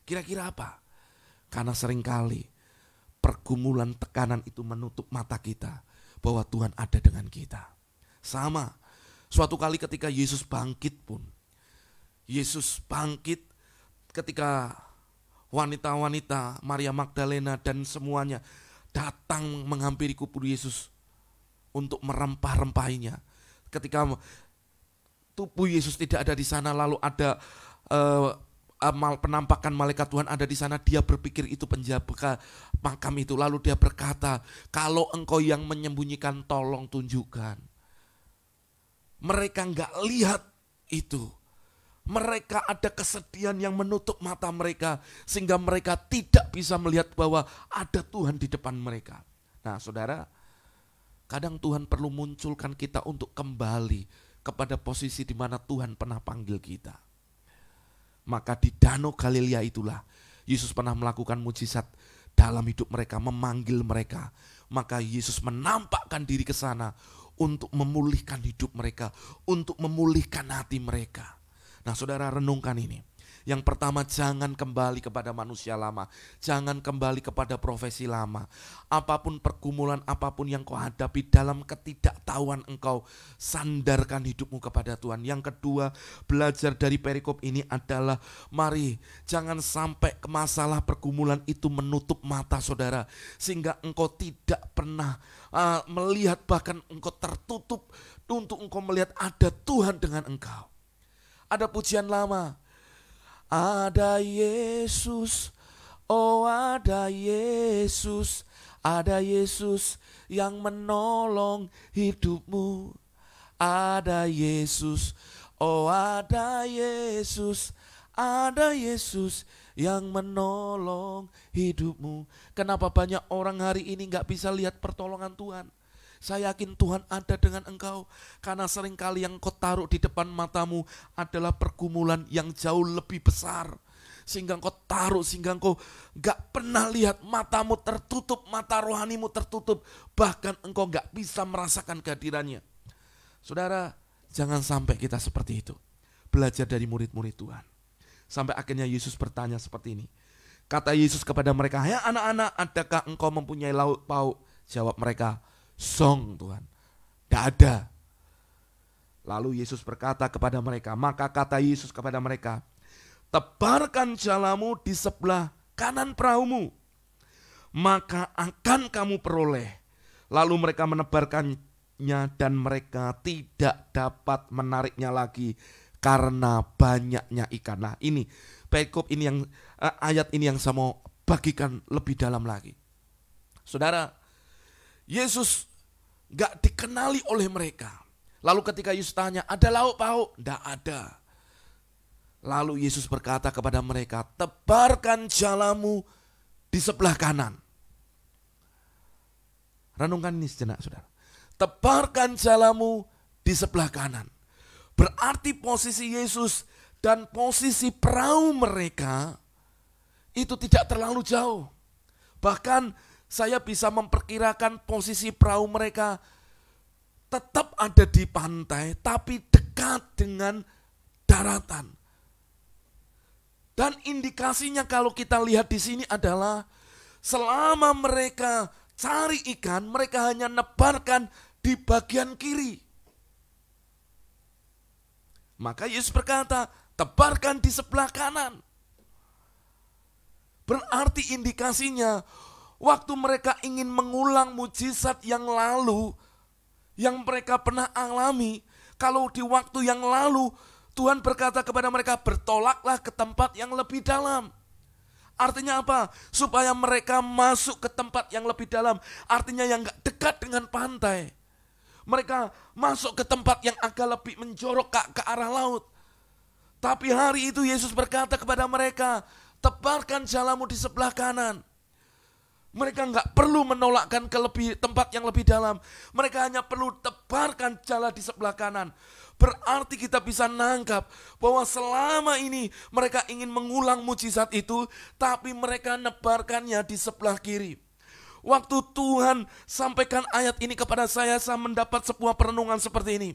Kira-kira apa? Karena seringkali pergumulan, tekanan itu menutup mata kita bahwa Tuhan ada dengan kita. Sama, suatu kali ketika Yesus bangkit pun. Yesus bangkit ketika wanita-wanita, Maria Magdalena dan semuanya datang menghampiri kubur Yesus untuk merempah-rempahinya. Ketika tubuh Yesus tidak ada di sana, lalu ada penampakan malaikat Tuhan ada di sana, dia berpikir itu penjaga makam itu. Lalu dia berkata, kalau engkau yang menyembunyikan, tolong tunjukkan. Mereka enggak lihat itu. Mereka ada kesedihan yang menutup mata mereka, sehingga mereka tidak bisa melihat bahwa ada Tuhan di depan mereka. Nah saudara, kadang Tuhan perlu munculkan kita untuk kembali kepada posisi di mana Tuhan pernah panggil kita. Maka di Danau Galilea itulah Yesus pernah melakukan mujizat dalam hidup mereka, memanggil mereka. Maka Yesus menampakkan diri ke sana untuk memulihkan hidup mereka, untuk memulihkan hati mereka. Nah saudara renungkan ini. Yang pertama, jangan kembali kepada manusia lama. Jangan kembali kepada profesi lama. Apapun pergumulan, apapun yang kau hadapi dalam ketidaktahuan engkau, sandarkan hidupmu kepada Tuhan. Yang kedua, belajar dari perikop ini adalah, mari jangan sampai masalah pergumulan itu menutup mata saudara, sehingga engkau tidak pernah melihat, bahkan engkau tertutup untuk engkau melihat ada Tuhan dengan engkau. Ada pujian lama, ada Yesus, oh ada Yesus yang menolong hidupmu. Ada Yesus, oh ada Yesus yang menolong hidupmu. Kenapa banyak orang hari ini gak bisa lihat pertolongan Tuhan? Saya yakin Tuhan ada dengan engkau, karena seringkali yang kau taruh di depan matamu adalah pergumulan yang jauh lebih besar. Sehingga engkau taruh, sehingga engkau gak pernah lihat, matamu tertutup, mata rohanimu tertutup. Bahkan engkau gak bisa merasakan kehadirannya. Saudara, jangan sampai kita seperti itu. Belajar dari murid-murid Tuhan. Sampai akhirnya Yesus bertanya seperti ini. Kata Yesus kepada mereka, "Hai anak-anak, adakah engkau mempunyai lauk pauk?" Jawab mereka, "Song Tuhan." Tidak ada. Lalu Yesus berkata kepada mereka, maka kata Yesus kepada mereka, "Tebarkan jalamu di sebelah kanan perahumu, maka akan kamu peroleh." Lalu mereka menebarkannya dan mereka tidak dapat menariknya lagi karena banyaknya ikan. Nah ini perikop ini yang ayat ini yang saya mau bagikan lebih dalam lagi. Saudara, Yesus gak dikenali oleh mereka. Lalu ketika Yesus tanya, ada lauk pauk? Tidak ada. Lalu Yesus berkata kepada mereka, tebarkan jalamu di sebelah kanan. Renungkan ini sejenak saudara. Tebarkan jalamu di sebelah kanan. Berarti posisi Yesus dan posisi perahu mereka itu tidak terlalu jauh. Bahkan saya bisa memperkirakan posisi perahu mereka tetap ada di pantai, tapi dekat dengan daratan. Dan indikasinya kalau kita lihat di sini adalah selama mereka cari ikan, mereka hanya nebarkan di bagian kiri. Maka Yesus berkata, tebarkan di sebelah kanan. Berarti indikasinya, waktu mereka ingin mengulang mujizat yang lalu, yang mereka pernah alami, kalau di waktu yang lalu Tuhan berkata kepada mereka, bertolaklah ke tempat yang lebih dalam. Artinya apa? Supaya mereka masuk ke tempat yang lebih dalam. Artinya yang gak dekat dengan pantai. Mereka masuk ke tempat yang agak lebih menjorok ke arah laut. Tapi hari itu Yesus berkata kepada mereka, tebarkan jalamu di sebelah kanan. Mereka nggak perlu menolakkan ke tempat yang lebih dalam. Mereka hanya perlu tebarkan jala di sebelah kanan. Berarti kita bisa nangkap bahwa selama ini mereka ingin mengulang mujizat itu, tapi mereka nebarkannya di sebelah kiri. Waktu Tuhan sampaikan ayat ini kepada saya mendapat sebuah perenungan seperti ini.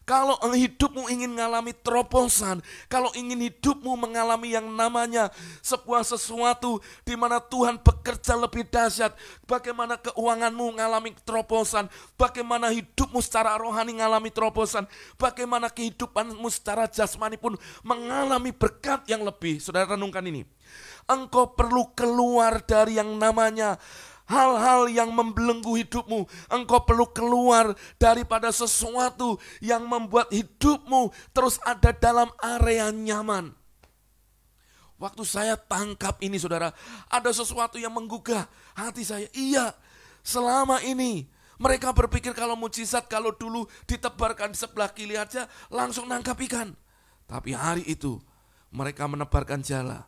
Kalau hidupmu ingin mengalami terobosan, kalau ingin hidupmu mengalami yang namanya sebuah sesuatu di mana Tuhan bekerja lebih dahsyat, bagaimana keuanganmu mengalami terobosan, bagaimana hidupmu secara rohani mengalami terobosan, bagaimana kehidupanmu secara jasmani pun mengalami berkat yang lebih. Saudara renungkan ini. Engkau perlu keluar dari yang namanya hal-hal yang membelenggu hidupmu. Engkau perlu keluar daripada sesuatu yang membuat hidupmu terus ada dalam area nyaman. Waktu saya tangkap ini saudara, ada sesuatu yang menggugah hati saya. Iya, selama ini mereka berpikir kalau mujizat, kalau dulu ditebarkan di sebelah kiri aja langsung nangkap ikan. Tapi hari itu mereka menebarkan jala.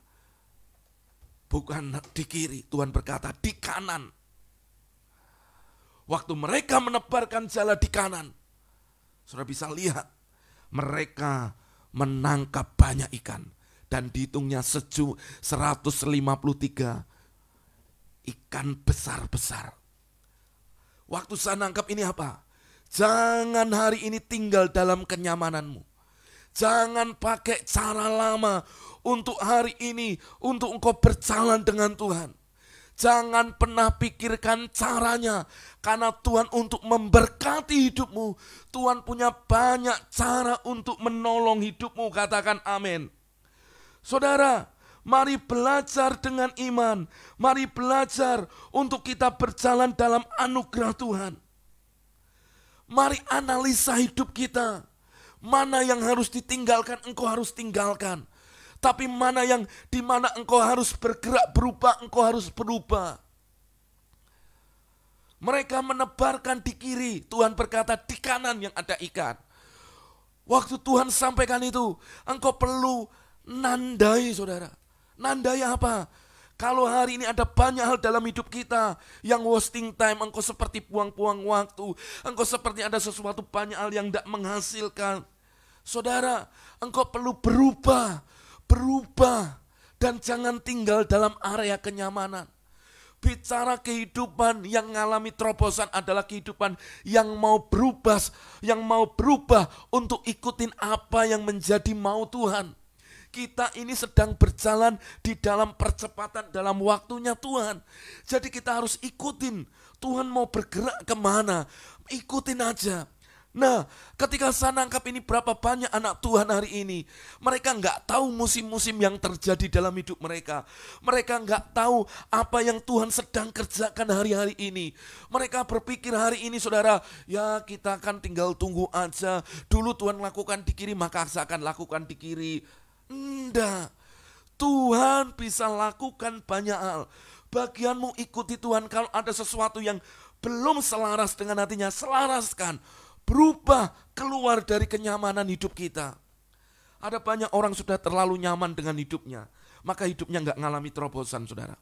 Bukan di kiri, Tuhan berkata di kanan. Waktu mereka menebarkan jala di kanan, saudara bisa lihat mereka menangkap banyak ikan. Dan dihitungnya 153 ikan besar-besar. Waktu saya nangkap ini apa? Jangan hari ini tinggal dalam kenyamananmu. Jangan pakai cara lama untuk hari ini, untuk engkau berjalan dengan Tuhan. Jangan pernah pikirkan caranya, karena Tuhan untuk memberkati hidupmu. Tuhan punya banyak cara untuk menolong hidupmu, katakan amin. Saudara, mari belajar dengan iman. Mari belajar untuk kita berjalan dalam anugerah Tuhan. Mari analisa hidup kita. Mana yang harus ditinggalkan, engkau harus tinggalkan. Tapi mana yang dimana engkau harus bergerak berubah, engkau harus berubah. Mereka menebarkan di kiri, Tuhan berkata di kanan yang ada ikan. Waktu Tuhan sampaikan itu, engkau perlu nandai, saudara. Nandai apa? Kalau hari ini ada banyak hal dalam hidup kita yang wasting time, engkau seperti buang-buang waktu. Engkau seperti ada sesuatu banyak hal yang tidak menghasilkan. Saudara, engkau perlu berubah dan jangan tinggal dalam area kenyamanan. Bicara kehidupan yang mengalami terobosan adalah kehidupan yang mau berubah untuk ikutin apa yang menjadi mau Tuhan. Kita ini sedang berjalan di dalam percepatan dalam waktunya Tuhan. Jadi kita harus ikutin. Tuhan mau bergerak kemana, ikutin aja. Nah, ketika saya nangkap ini berapa banyak anak Tuhan hari ini, mereka nggak tahu musim-musim yang terjadi dalam hidup mereka. Mereka nggak tahu apa yang Tuhan sedang kerjakan hari-hari ini. Mereka berpikir hari ini, saudara, ya kita akan tinggal tunggu aja. Dulu Tuhan lakukan di kiri, maka saya akan lakukan di kiri. Enggak, Tuhan bisa lakukan banyak hal. Bagianmu ikuti Tuhan. Kalau ada sesuatu yang belum selaras dengan hatinya, selaraskan. Berubah, keluar dari kenyamanan hidup kita. Ada banyak orang sudah terlalu nyaman dengan hidupnya, maka hidupnya nggak ngalami terobosan, saudara.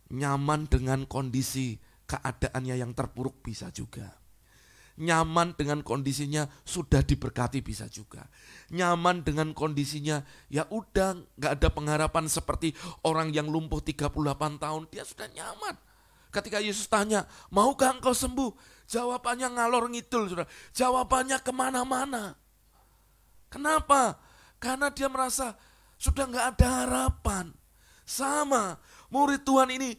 Nyaman dengan kondisi keadaannya yang terpuruk bisa juga. Nyaman dengan kondisinya sudah diberkati bisa juga. Nyaman dengan kondisinya ya udah nggak ada pengharapan seperti orang yang lumpuh 38 tahun, dia sudah nyaman. Ketika Yesus tanya, maukah engkau sembuh? Jawabannya ngalor ngidul, saudara. Jawabannya kemana-mana. Kenapa? Karena dia merasa sudah nggak ada harapan. Sama, murid Tuhan ini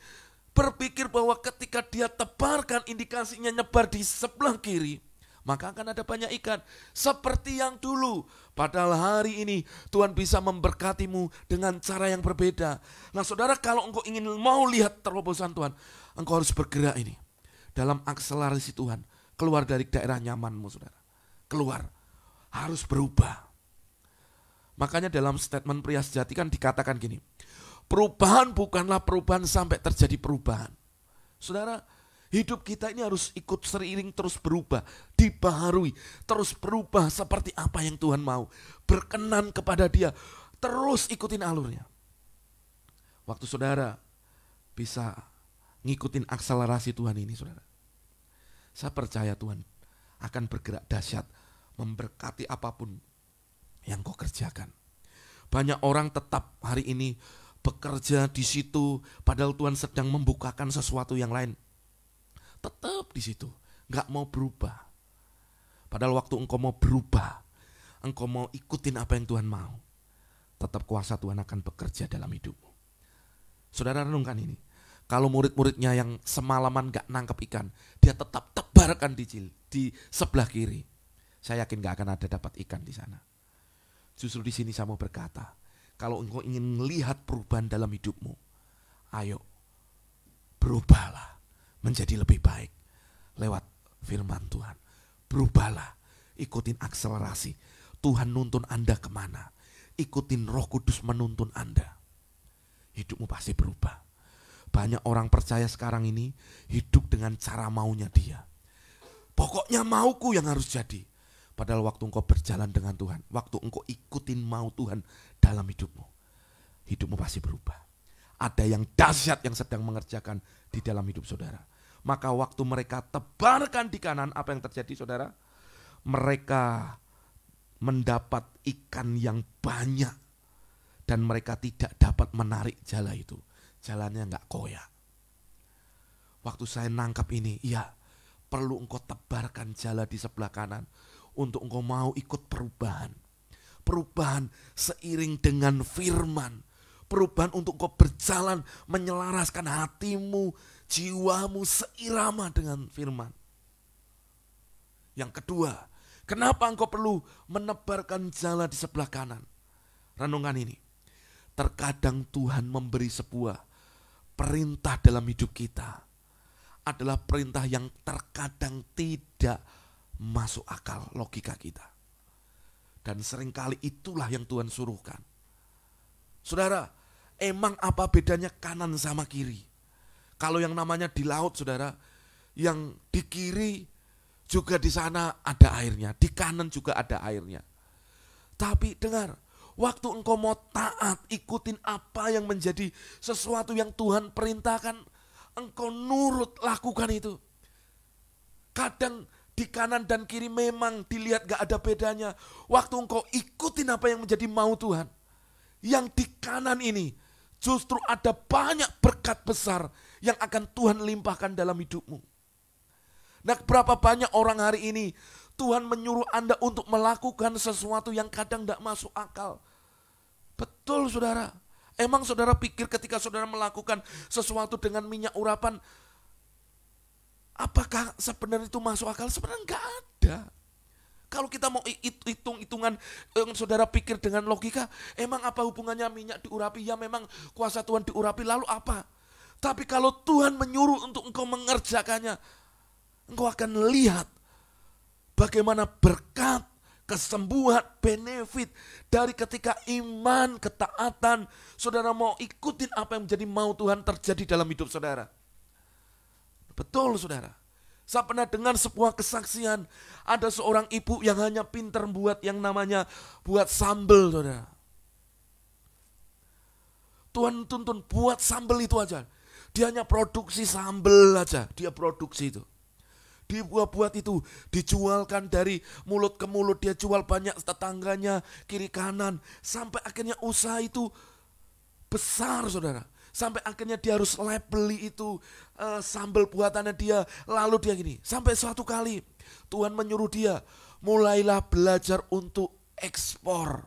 berpikir bahwa ketika dia tebarkan indikasinya nyebar di sebelah kiri, maka akan ada banyak ikan. Seperti yang dulu. Padahal hari ini Tuhan bisa memberkatimu dengan cara yang berbeda. Nah saudara, kalau engkau ingin mau lihat terobosan Tuhan, engkau harus bergerak ini. Dalam akselerasi Tuhan. Keluar dari daerah nyamanmu, saudara. Keluar. Harus berubah. Makanya dalam statement pria sejati kan dikatakan gini. Perubahan bukanlah perubahan sampai terjadi perubahan. Saudara, hidup kita ini harus ikut seiring terus berubah, dibaharui, terus berubah seperti apa yang Tuhan mau. Berkenan kepada Dia, terus ikutin alurnya. Waktu saudara bisa ngikutin akselerasi Tuhan ini, saudara, saya percaya Tuhan akan bergerak dahsyat, memberkati apapun yang kau kerjakan. Banyak orang tetap hari ini bekerja di situ, padahal Tuhan sedang membukakan sesuatu yang lain. Tetap di situ, nggak mau berubah. Padahal waktu engkau mau berubah, engkau mau ikutin apa yang Tuhan mau, tetap kuasa Tuhan akan bekerja dalam hidupmu. Saudara renungkan ini. Kalau murid-muridnya yang semalaman gak nangkep ikan, dia tetap tebarkan di sebelah kiri. Saya yakin gak akan ada dapat ikan di sana. Justru di sini saya mau berkata, kalau engkau ingin melihat perubahan dalam hidupmu, ayo berubahlah menjadi lebih baik lewat firman Tuhan. Berubahlah, ikutin akselerasi. Tuhan nuntun Anda kemana? Ikutin Roh Kudus menuntun Anda. Hidupmu pasti berubah. Banyak orang percaya sekarang ini hidup dengan cara maunya dia. Pokoknya mauku yang harus jadi. Padahal waktu engkau berjalan dengan Tuhan, waktu engkau ikutin mau Tuhan dalam hidupmu, hidupmu pasti berubah. Ada yang dahsyat yang sedang mengerjakan di dalam hidup saudara. Maka waktu mereka tebarkan di kanan, apa yang terjadi saudara? Mereka mendapat ikan yang banyak. Dan mereka tidak dapat menarik jala itu. Jalannya nggak koyak. Waktu saya nangkap ini, ya perlu engkau tebarkan jala di sebelah kanan untuk engkau mau ikut perubahan. Perubahan seiring dengan firman. Perubahan untuk engkau berjalan menyelaraskan hatimu, jiwamu seirama dengan firman. Yang kedua, kenapa engkau perlu menebarkan jala di sebelah kanan? Renungan ini. Terkadang Tuhan memberi sebuah perintah dalam hidup kita. Adalah perintah yang terkadang tidak masuk akal logika kita. Dan seringkali itulah yang Tuhan suruhkan. Saudara, emang apa bedanya kanan sama kiri? Kalau yang namanya di laut, saudara, yang di kiri juga di sana ada airnya, di kanan juga ada airnya. Tapi dengar, waktu engkau mau taat, ikutin apa yang menjadi sesuatu yang Tuhan perintahkan, engkau nurut lakukan itu. Kadang di kanan dan kiri memang dilihat gak ada bedanya. Waktu engkau ikutin apa yang menjadi mau Tuhan, yang di kanan ini justru ada banyak berkat besar yang akan Tuhan limpahkan dalam hidupmu. Nah, berapa banyak orang hari ini Tuhan menyuruh Anda untuk melakukan sesuatu yang kadang tidak masuk akal. Betul, saudara. Emang saudara pikir ketika saudara melakukan sesuatu dengan minyak urapan, apakah sebenarnya itu masuk akal? Sebenarnya enggak ada. Kalau kita mau hitung-hitungan, saudara pikir dengan logika, emang apa hubungannya minyak diurapi? Ya memang kuasa Tuhan diurapi, lalu apa? Tapi kalau Tuhan menyuruh untuk engkau mengerjakannya, engkau akan lihat bagaimana berkat, kesembuhan, benefit dari ketika iman, ketaatan, saudara mau ikutin apa yang menjadi mau Tuhan terjadi dalam hidup saudara. Betul, saudara. Saya pernah dengar sebuah kesaksian, ada seorang ibu yang hanya pintar buat yang namanya buat sambal, saudara. Tuhan tuntun buat sambal itu aja. Dia hanya produksi sambal aja, dia produksi itu. Dibuat itu, dijualkan dari mulut ke mulut, dia jual banyak tetangganya, kiri kanan, sampai akhirnya usaha itu besar, saudara. Sampai akhirnya dia harus labeli itu sambal buatannya dia, lalu dia gini, sampai suatu kali Tuhan menyuruh dia, mulailah belajar untuk ekspor.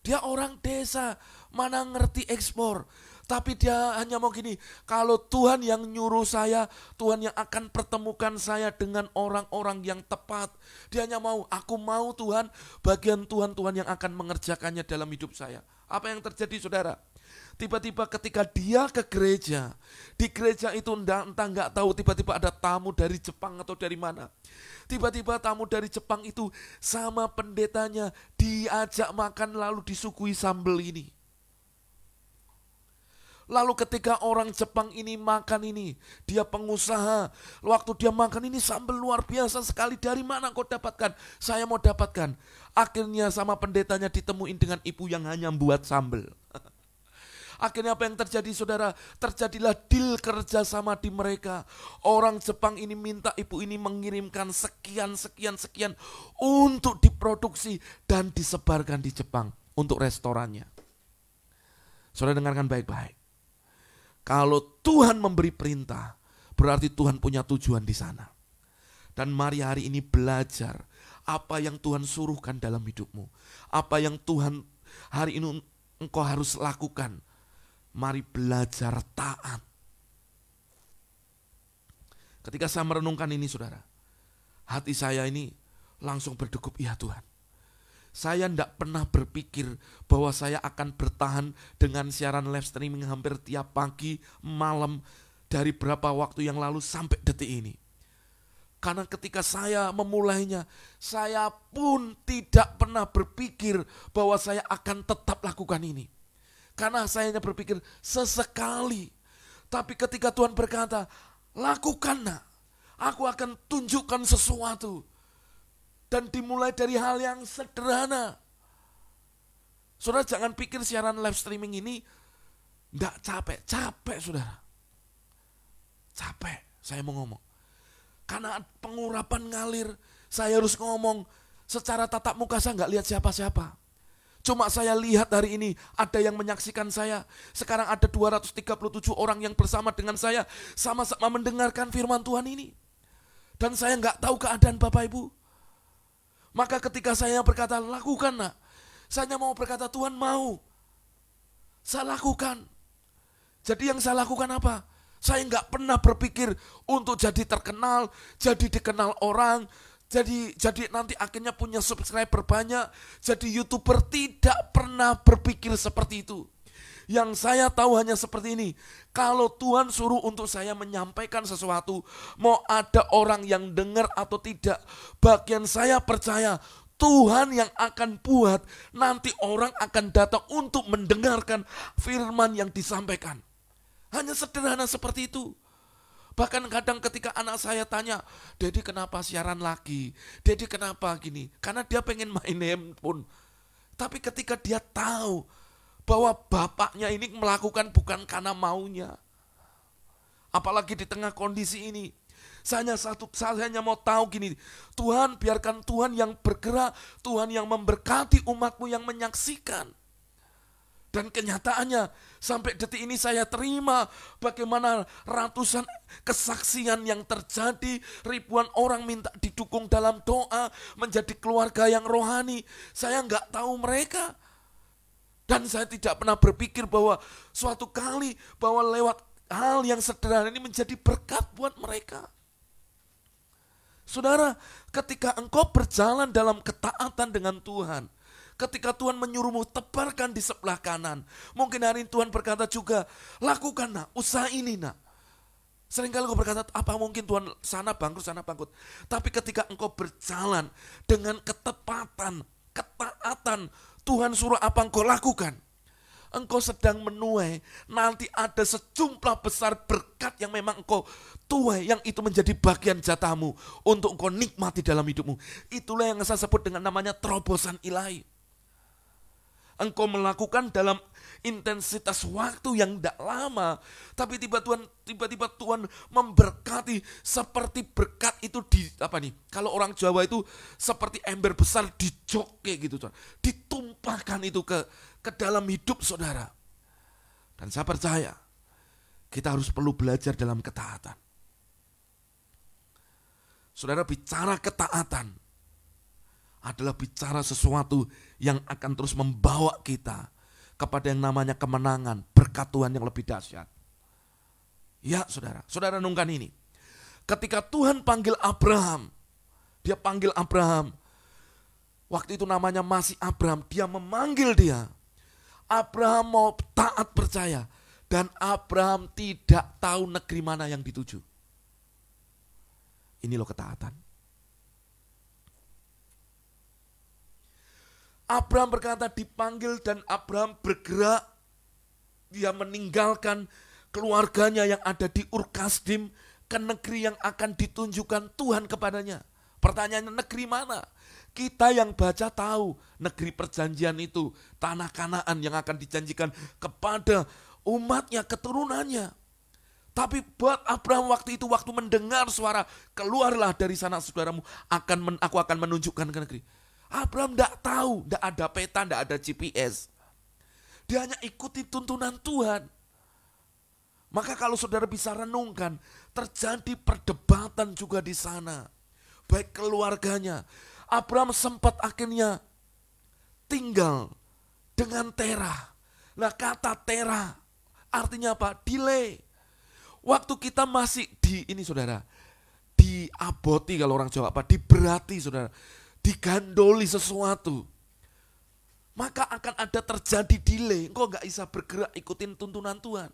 Dia orang desa, mana ngerti ekspor. Tapi dia hanya mau gini, kalau Tuhan yang nyuruh saya, Tuhan yang akan pertemukan saya dengan orang-orang yang tepat. Dia hanya mau, aku mau Tuhan, bagian Tuhan yang akan mengerjakannya dalam hidup saya. Apa yang terjadi, saudara? Tiba-tiba ketika dia ke gereja, di gereja itu entah nggak tahu, tiba-tiba ada tamu dari Jepang atau dari mana. Tiba-tiba tamu dari Jepang itu sama pendetanya diajak makan lalu disuguhi sambal ini. Lalu ketika orang Jepang ini makan ini, dia pengusaha, waktu dia makan ini sambal luar biasa sekali, dari mana kau dapatkan? Saya mau dapatkan. Akhirnya sama pendetanya ditemuin dengan ibu yang hanya buat sambal. Akhirnya apa yang terjadi, saudara? Terjadilah deal kerjasama di mereka. Orang Jepang ini minta ibu ini mengirimkan sekian untuk diproduksi dan disebarkan di Jepang untuk restorannya. Saudara dengarkan baik-baik. Kalau Tuhan memberi perintah, berarti Tuhan punya tujuan di sana. Dan mari hari ini belajar apa yang Tuhan suruhkan dalam hidupmu. Apa yang Tuhan hari ini engkau harus lakukan. Mari belajar taat. Ketika saya merenungkan ini, saudara, hati saya ini langsung berdegup, ya Tuhan. Saya tidak pernah berpikir bahwa saya akan bertahan dengan siaran live streaming hampir tiap pagi, malam, dari berapa waktu yang lalu sampai detik ini. Karena ketika saya memulainya, saya pun tidak pernah berpikir bahwa saya akan tetap lakukan ini. Karena saya hanya berpikir sesekali. Tapi ketika Tuhan berkata, lakukan nak, aku akan tunjukkan sesuatu. Dan dimulai dari hal yang sederhana. Saudara jangan pikir siaran live streaming ini enggak capek. Capek, saudara. Capek, saya mau ngomong. Karena pengurapan ngalir, saya harus ngomong secara tatap muka, saya enggak lihat siapa-siapa. Cuma saya lihat hari ini ada yang menyaksikan saya. Sekarang ada 237 orang yang bersama dengan saya, sama-sama mendengarkan firman Tuhan ini. Dan saya nggak tahu keadaan Bapak Ibu. Maka ketika saya berkata, lakukan nak. Saya mau berkata, Tuhan mau. Saya lakukan. Jadi yang saya lakukan apa? Saya nggak pernah berpikir untuk jadi terkenal, jadi dikenal orang, jadi nanti akhirnya punya subscriber banyak, jadi YouTuber. Tidak pernah berpikir seperti itu. Yang saya tahu hanya seperti ini. Kalau Tuhan suruh untuk saya menyampaikan sesuatu, mau ada orang yang dengar atau tidak, bagian saya percaya Tuhan yang akan buat, nanti orang akan datang untuk mendengarkan firman yang disampaikan. Hanya sederhana seperti itu. Bahkan kadang ketika anak saya tanya, Dedi kenapa siaran lagi? Dedi kenapa gini? Karena dia pengen main handphone. Tapi ketika dia tahu bahwa bapaknya ini melakukan bukan karena maunya. Apalagi di tengah kondisi ini. Saya hanya mau tahu gini, Tuhan biarkan Tuhan yang bergerak, Tuhan yang memberkati umatmu yang menyaksikan. Dan kenyataannya sampai detik ini saya terima bagaimana ratusan kesaksian yang terjadi, ribuan orang minta didukung dalam doa, menjadi keluarga yang rohani. Saya nggak tahu mereka. Dan saya tidak pernah berpikir bahwa suatu kali bahwa lewat hal yang sederhana ini menjadi berkat buat mereka. Saudara, ketika engkau berjalan dalam ketaatan dengan Tuhan, ketika Tuhan menyuruhmu tebarkan di sebelah kanan, mungkin hari ini Tuhan berkata juga, lakukan nak, usaha ini nak. Seringkali engkau berkata, apa mungkin Tuhan sana bangkrut. Tapi ketika engkau berjalan dengan ketepatan, ketaatan, Tuhan suruh apa engkau lakukan. Engkau sedang menuai, nanti ada sejumlah besar berkat yang memang engkau tuai, yang itu menjadi bagian jatahmu untuk engkau nikmati dalam hidupmu. Itulah yang saya sebut dengan namanya terobosan ilahi. Engkau melakukan dalam intensitas waktu yang tidak lama, tapi tiba-tiba Tuhan memberkati seperti berkat itu kalau orang Jawa itu seperti ember besar dijok kayak gitu, Tuhan. Ditumpahkan itu ke dalam hidup saudara. Dan saya percaya kita harus perlu belajar dalam ketaatan. Saudara, bicara ketaatan adalah bicara sesuatu yang akan terus membawa kita kepada yang namanya kemenangan, berkat Tuhan yang lebih dahsyat. Ya saudara, saudara renungkan ini. Ketika Tuhan panggil Abraham, dia panggil Abraham. Waktu itu namanya masih Abraham, dia memanggil dia. Abraham mau taat percaya. Dan Abraham tidak tahu negeri mana yang dituju. Ini loh ketaatan. Abraham berkata dipanggil dan Abraham bergerak. Dia meninggalkan keluarganya yang ada di Ur Kasdim ke negeri yang akan ditunjukkan Tuhan kepadanya. Pertanyaannya, negeri mana? Kita yang baca tahu negeri perjanjian itu, tanah Kanaan yang akan dijanjikan kepada umatnya, keturunannya. Tapi buat Abraham waktu itu, waktu mendengar suara, keluarlah dari sana saudaramu, aku akan menunjukkan ke negeri. Abraham tidak tahu, tidak ada peta, tidak ada GPS. Dia hanya ikuti tuntunan Tuhan. Maka kalau saudara bisa renungkan, terjadi perdebatan juga di sana. Baik keluarganya. Abraham sempat akhirnya tinggal dengan Terah. Nah, kata Terah artinya apa? Delay. Waktu kita masih diaboti kalau orang Jawa diberati saudara. Digandoli sesuatu, maka akan ada terjadi delay. Engkau gak bisa bergerak ikutin tuntunan Tuhan.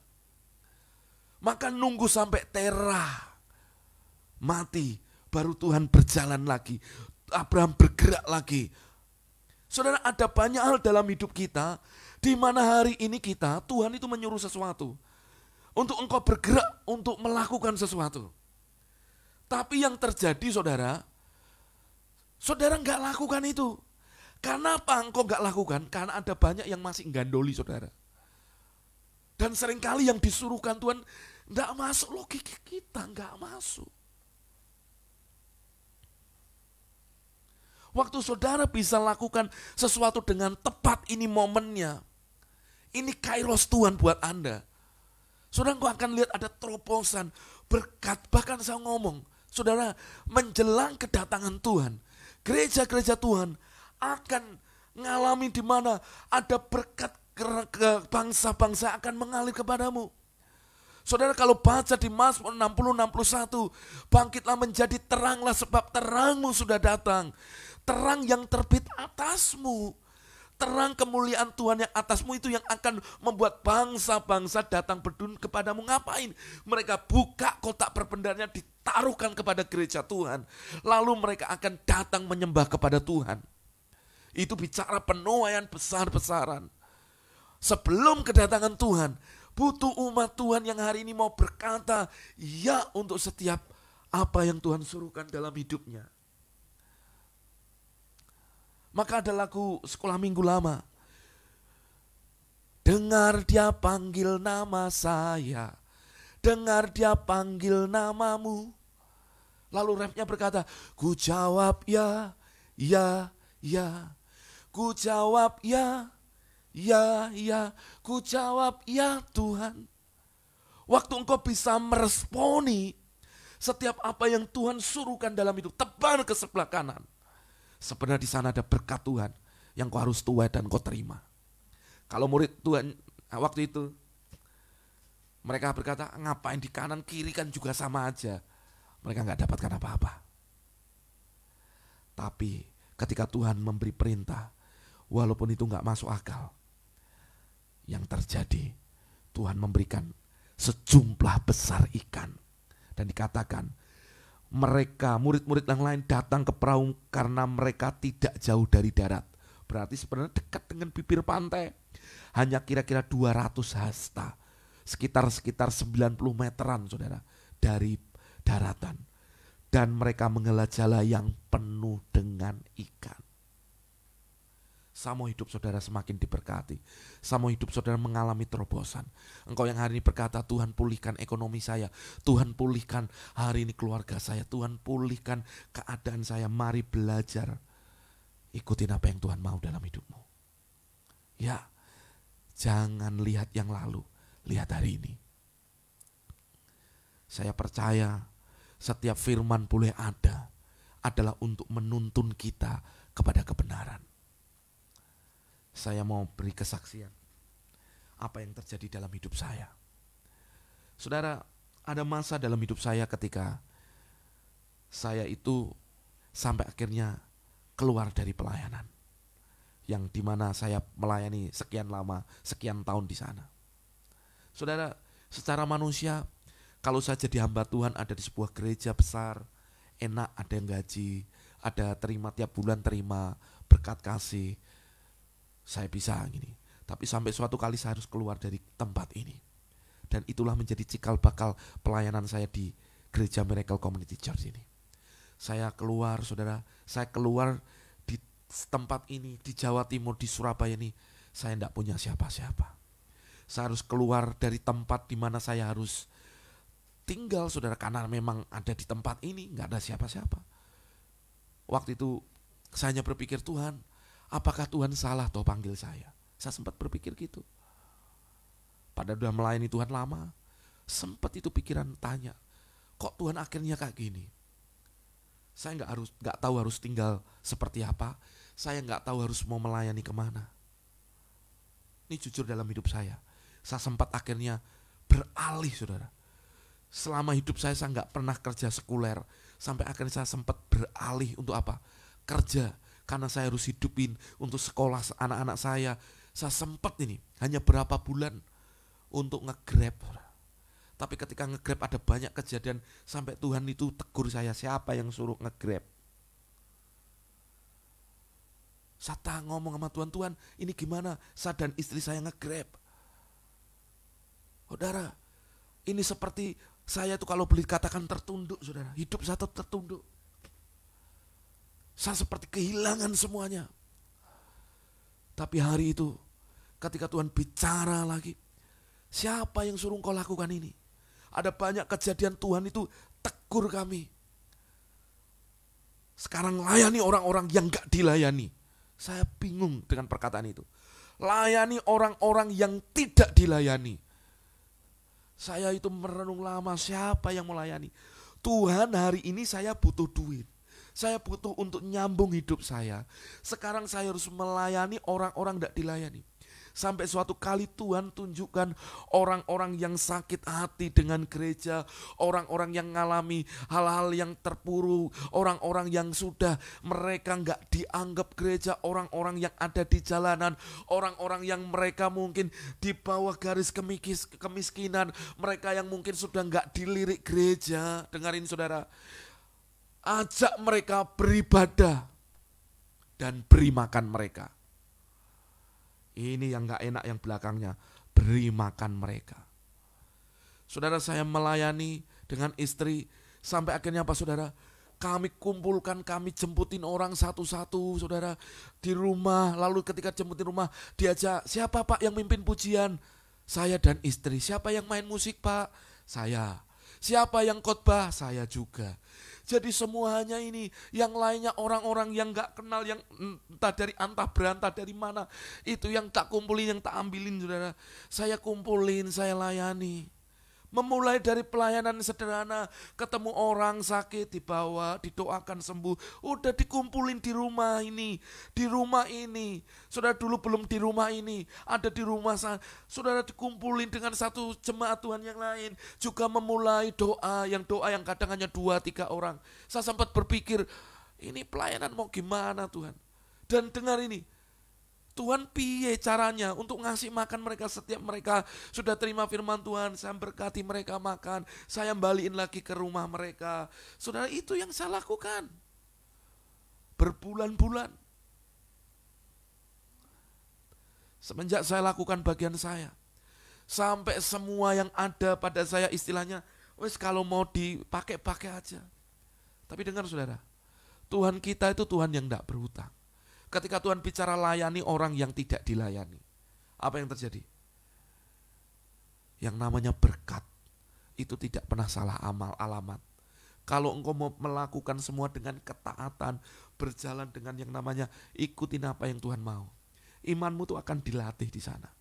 Maka nunggu sampai Terah mati, baru Tuhan berjalan lagi. Abraham bergerak lagi. Saudara, ada banyak hal dalam hidup kita, di mana hari ini Tuhan itu menyuruh sesuatu. Untuk engkau bergerak, untuk melakukan sesuatu. Tapi yang terjadi saudara nggak lakukan itu. Kenapa engkau nggak lakukan? Karena ada banyak yang masih gandoli saudara. Dan seringkali yang disuruhkan Tuhan nggak masuk logika kita, nggak masuk. Waktu saudara bisa lakukan sesuatu dengan tepat, ini momennya. Ini kairos Tuhan buat Anda. Saudara, engkau akan lihat ada terobosan, berkat. Bahkan saya ngomong, Saudara, menjelang kedatangan Tuhan, gereja-gereja Tuhan akan mengalami di mana ada berkat ke bangsa-bangsa akan mengalir kepadamu. Saudara, kalau baca di Mazmur 60-61, bangkitlah menjadi teranglah sebab terangmu sudah datang. Terang yang terbit atasmu. Terang kemuliaan Tuhan yang atasmu itu yang akan membuat bangsa-bangsa datang berdun kepadamu. Ngapain? Mereka buka kotak perbendaharanya, ditaruhkan kepada gereja Tuhan. Lalu mereka akan datang menyembah kepada Tuhan. Itu bicara penuaian besar-besaran. Sebelum kedatangan Tuhan, butuh umat Tuhan yang hari ini mau berkata ya untuk setiap apa yang Tuhan suruhkan dalam hidupnya. Maka ada lagu Sekolah Minggu Lama. Dengar dia panggil nama saya, dengar dia panggil namamu. Lalu refnya berkata, ku jawab ya, ya, ya. Ku jawab ya, ya, ya. Ku jawab ya Tuhan. Waktu engkau bisa meresponi setiap apa yang Tuhan suruhkan dalam hidup, tebar ke sebelah kanan. Sebenarnya di sana ada berkat Tuhan yang kau harus tuai dan kau terima. Kalau murid Tuhan waktu itu, mereka berkata, ngapain di kanan kiri kan juga sama aja. Mereka gak dapatkan apa-apa. Tapi ketika Tuhan memberi perintah, walaupun itu gak masuk akal, yang terjadi Tuhan memberikan sejumlah besar ikan. Dan dikatakan, mereka, murid-murid yang lain datang ke perahu karena mereka tidak jauh dari darat. Berarti sebenarnya dekat dengan bibir pantai. Hanya kira-kira 200 hasta. Sekitar 90 meteran saudara dari daratan. Dan mereka menghela jala yang penuh dengan ikan. Sama hidup saudara semakin diberkati. Sama hidup saudara mengalami terobosan. Engkau yang hari ini berkata, Tuhan pulihkan ekonomi saya. Tuhan pulihkan hari ini keluarga saya. Tuhan pulihkan keadaan saya. Mari belajar. Ikutin apa yang Tuhan mau dalam hidupmu. Ya, jangan lihat yang lalu. Lihat hari ini. Saya percaya setiap firman boleh ada. Adalah untuk menuntun kita kepada kebenaran. Saya mau beri kesaksian apa yang terjadi dalam hidup saya. Saudara, ada masa dalam hidup saya ketika saya itu sampai akhirnya keluar dari pelayanan. Yang dimana saya melayani sekian lama, sekian tahun di sana. Saudara, secara manusia, kalau saya jadi hamba Tuhan ada di sebuah gereja besar, enak, ada yang gaji, ada terima tiap bulan, terima berkat kasih. Saya bisa gini. Tapi sampai suatu kali saya harus keluar dari tempat ini. Dan itulah menjadi cikal bakal pelayanan saya di Gereja Miracle Community Church ini. Saya keluar, saudara. Saya keluar di tempat ini, di Jawa Timur, di Surabaya ini. Saya tidak punya siapa-siapa. Saya harus keluar dari tempat di mana saya harus tinggal, saudara. Karena memang ada di tempat ini, nggak ada siapa-siapa. Waktu itu saya hanya berpikir, Tuhan, apakah Tuhan salah toh panggil saya? Saya sempat berpikir gitu. Padahal udah melayani Tuhan lama. Sempat itu pikiran tanya, kok Tuhan akhirnya kayak gini? Saya nggak tahu harus tinggal seperti apa. Saya nggak tahu harus mau melayani kemana. Ini jujur dalam hidup saya. Saya sempat akhirnya beralih, saudara. Selama hidup saya nggak pernah kerja sekuler. Sampai akhirnya saya sempat beralih untuk apa? Kerja. Karena saya harus hidupin untuk sekolah anak-anak saya. Saya sempat ini hanya berapa bulan untuk nge-grab. Tapi ketika nge-grab ada banyak kejadian sampai Tuhan itu tegur saya, siapa yang suruh nge-grab? Saya ngomong sama Tuhan, Tuhan ini gimana? Saya dan istri saya nge-grab. Saudara, ini seperti saya tuh kalau boleh katakan tertunduk, saudara. Hidup saya tertunduk. Saya seperti kehilangan semuanya. Tapi hari itu ketika Tuhan bicara lagi, siapa yang suruh engkau lakukan ini? Ada banyak kejadian Tuhan itu tegur kami. Sekarang layani orang-orang yang gak dilayani. Saya bingung dengan perkataan itu. Layani orang-orang yang tidak dilayani. Saya itu merenung lama, siapa yang melayani? Tuhan, hari ini saya butuh duit. Saya butuh untuk nyambung hidup saya. Sekarang saya harus melayani orang-orang tidak dilayani. Sampai suatu kali Tuhan tunjukkan orang-orang yang sakit hati dengan gereja, orang-orang yang mengalami hal-hal yang terpuruk, orang-orang yang sudah mereka nggak dianggap gereja, orang-orang yang ada di jalanan, orang-orang yang mereka mungkin di bawah garis kemiskinan, mereka yang mungkin sudah nggak dilirik gereja. Dengarin saudara, ajak mereka beribadah dan beri makan mereka. Ini yang gak enak yang belakangnya, beri makan mereka. Saudara, saya melayani dengan istri, sampai akhirnya apa saudara? Kami kumpulkan, kami jemputin orang satu-satu saudara di rumah. Lalu ketika jemputin rumah, diajak, siapa pak yang mimpin pujian? Saya dan istri. Siapa yang main musik pak? Saya. Siapa yang khotbah? Saya juga. Jadi semuanya ini, yang lainnya orang-orang yang gak kenal, yang entah dari antah berantah dari mana, itu yang tak kumpulin, yang tak ambilin saudara. Saya kumpulin, saya layani. Memulai dari pelayanan sederhana, ketemu orang sakit dibawa, didoakan sembuh, udah dikumpulin di rumah ini, di rumah ini. Saudara dulu belum di rumah ini, ada di rumah sana. Saudara dikumpulin dengan satu jemaat Tuhan yang lain, juga memulai doa yang kadang hanya 2-3 orang. Saya sempat berpikir, ini pelayanan mau gimana Tuhan? Dan dengar ini, Tuhan piye caranya untuk ngasih makan mereka setiap mereka sudah terima firman Tuhan. Saya berkati mereka makan, saya balikin lagi ke rumah mereka. Saudara, itu yang saya lakukan berbulan-bulan. Semenjak saya lakukan bagian saya, sampai semua yang ada pada saya istilahnya, wes kalau mau dipakai pakai aja. Tapi dengar saudara, Tuhan kita itu Tuhan yang tidak berhutang. Ketika Tuhan bicara layani orang yang tidak dilayani, apa yang terjadi? Yang namanya berkat itu tidak pernah salah alamat. Kalau engkau mau melakukan semua dengan ketaatan, berjalan dengan yang namanya ikutin apa yang Tuhan mau, imanmu tuh akan dilatih di sana.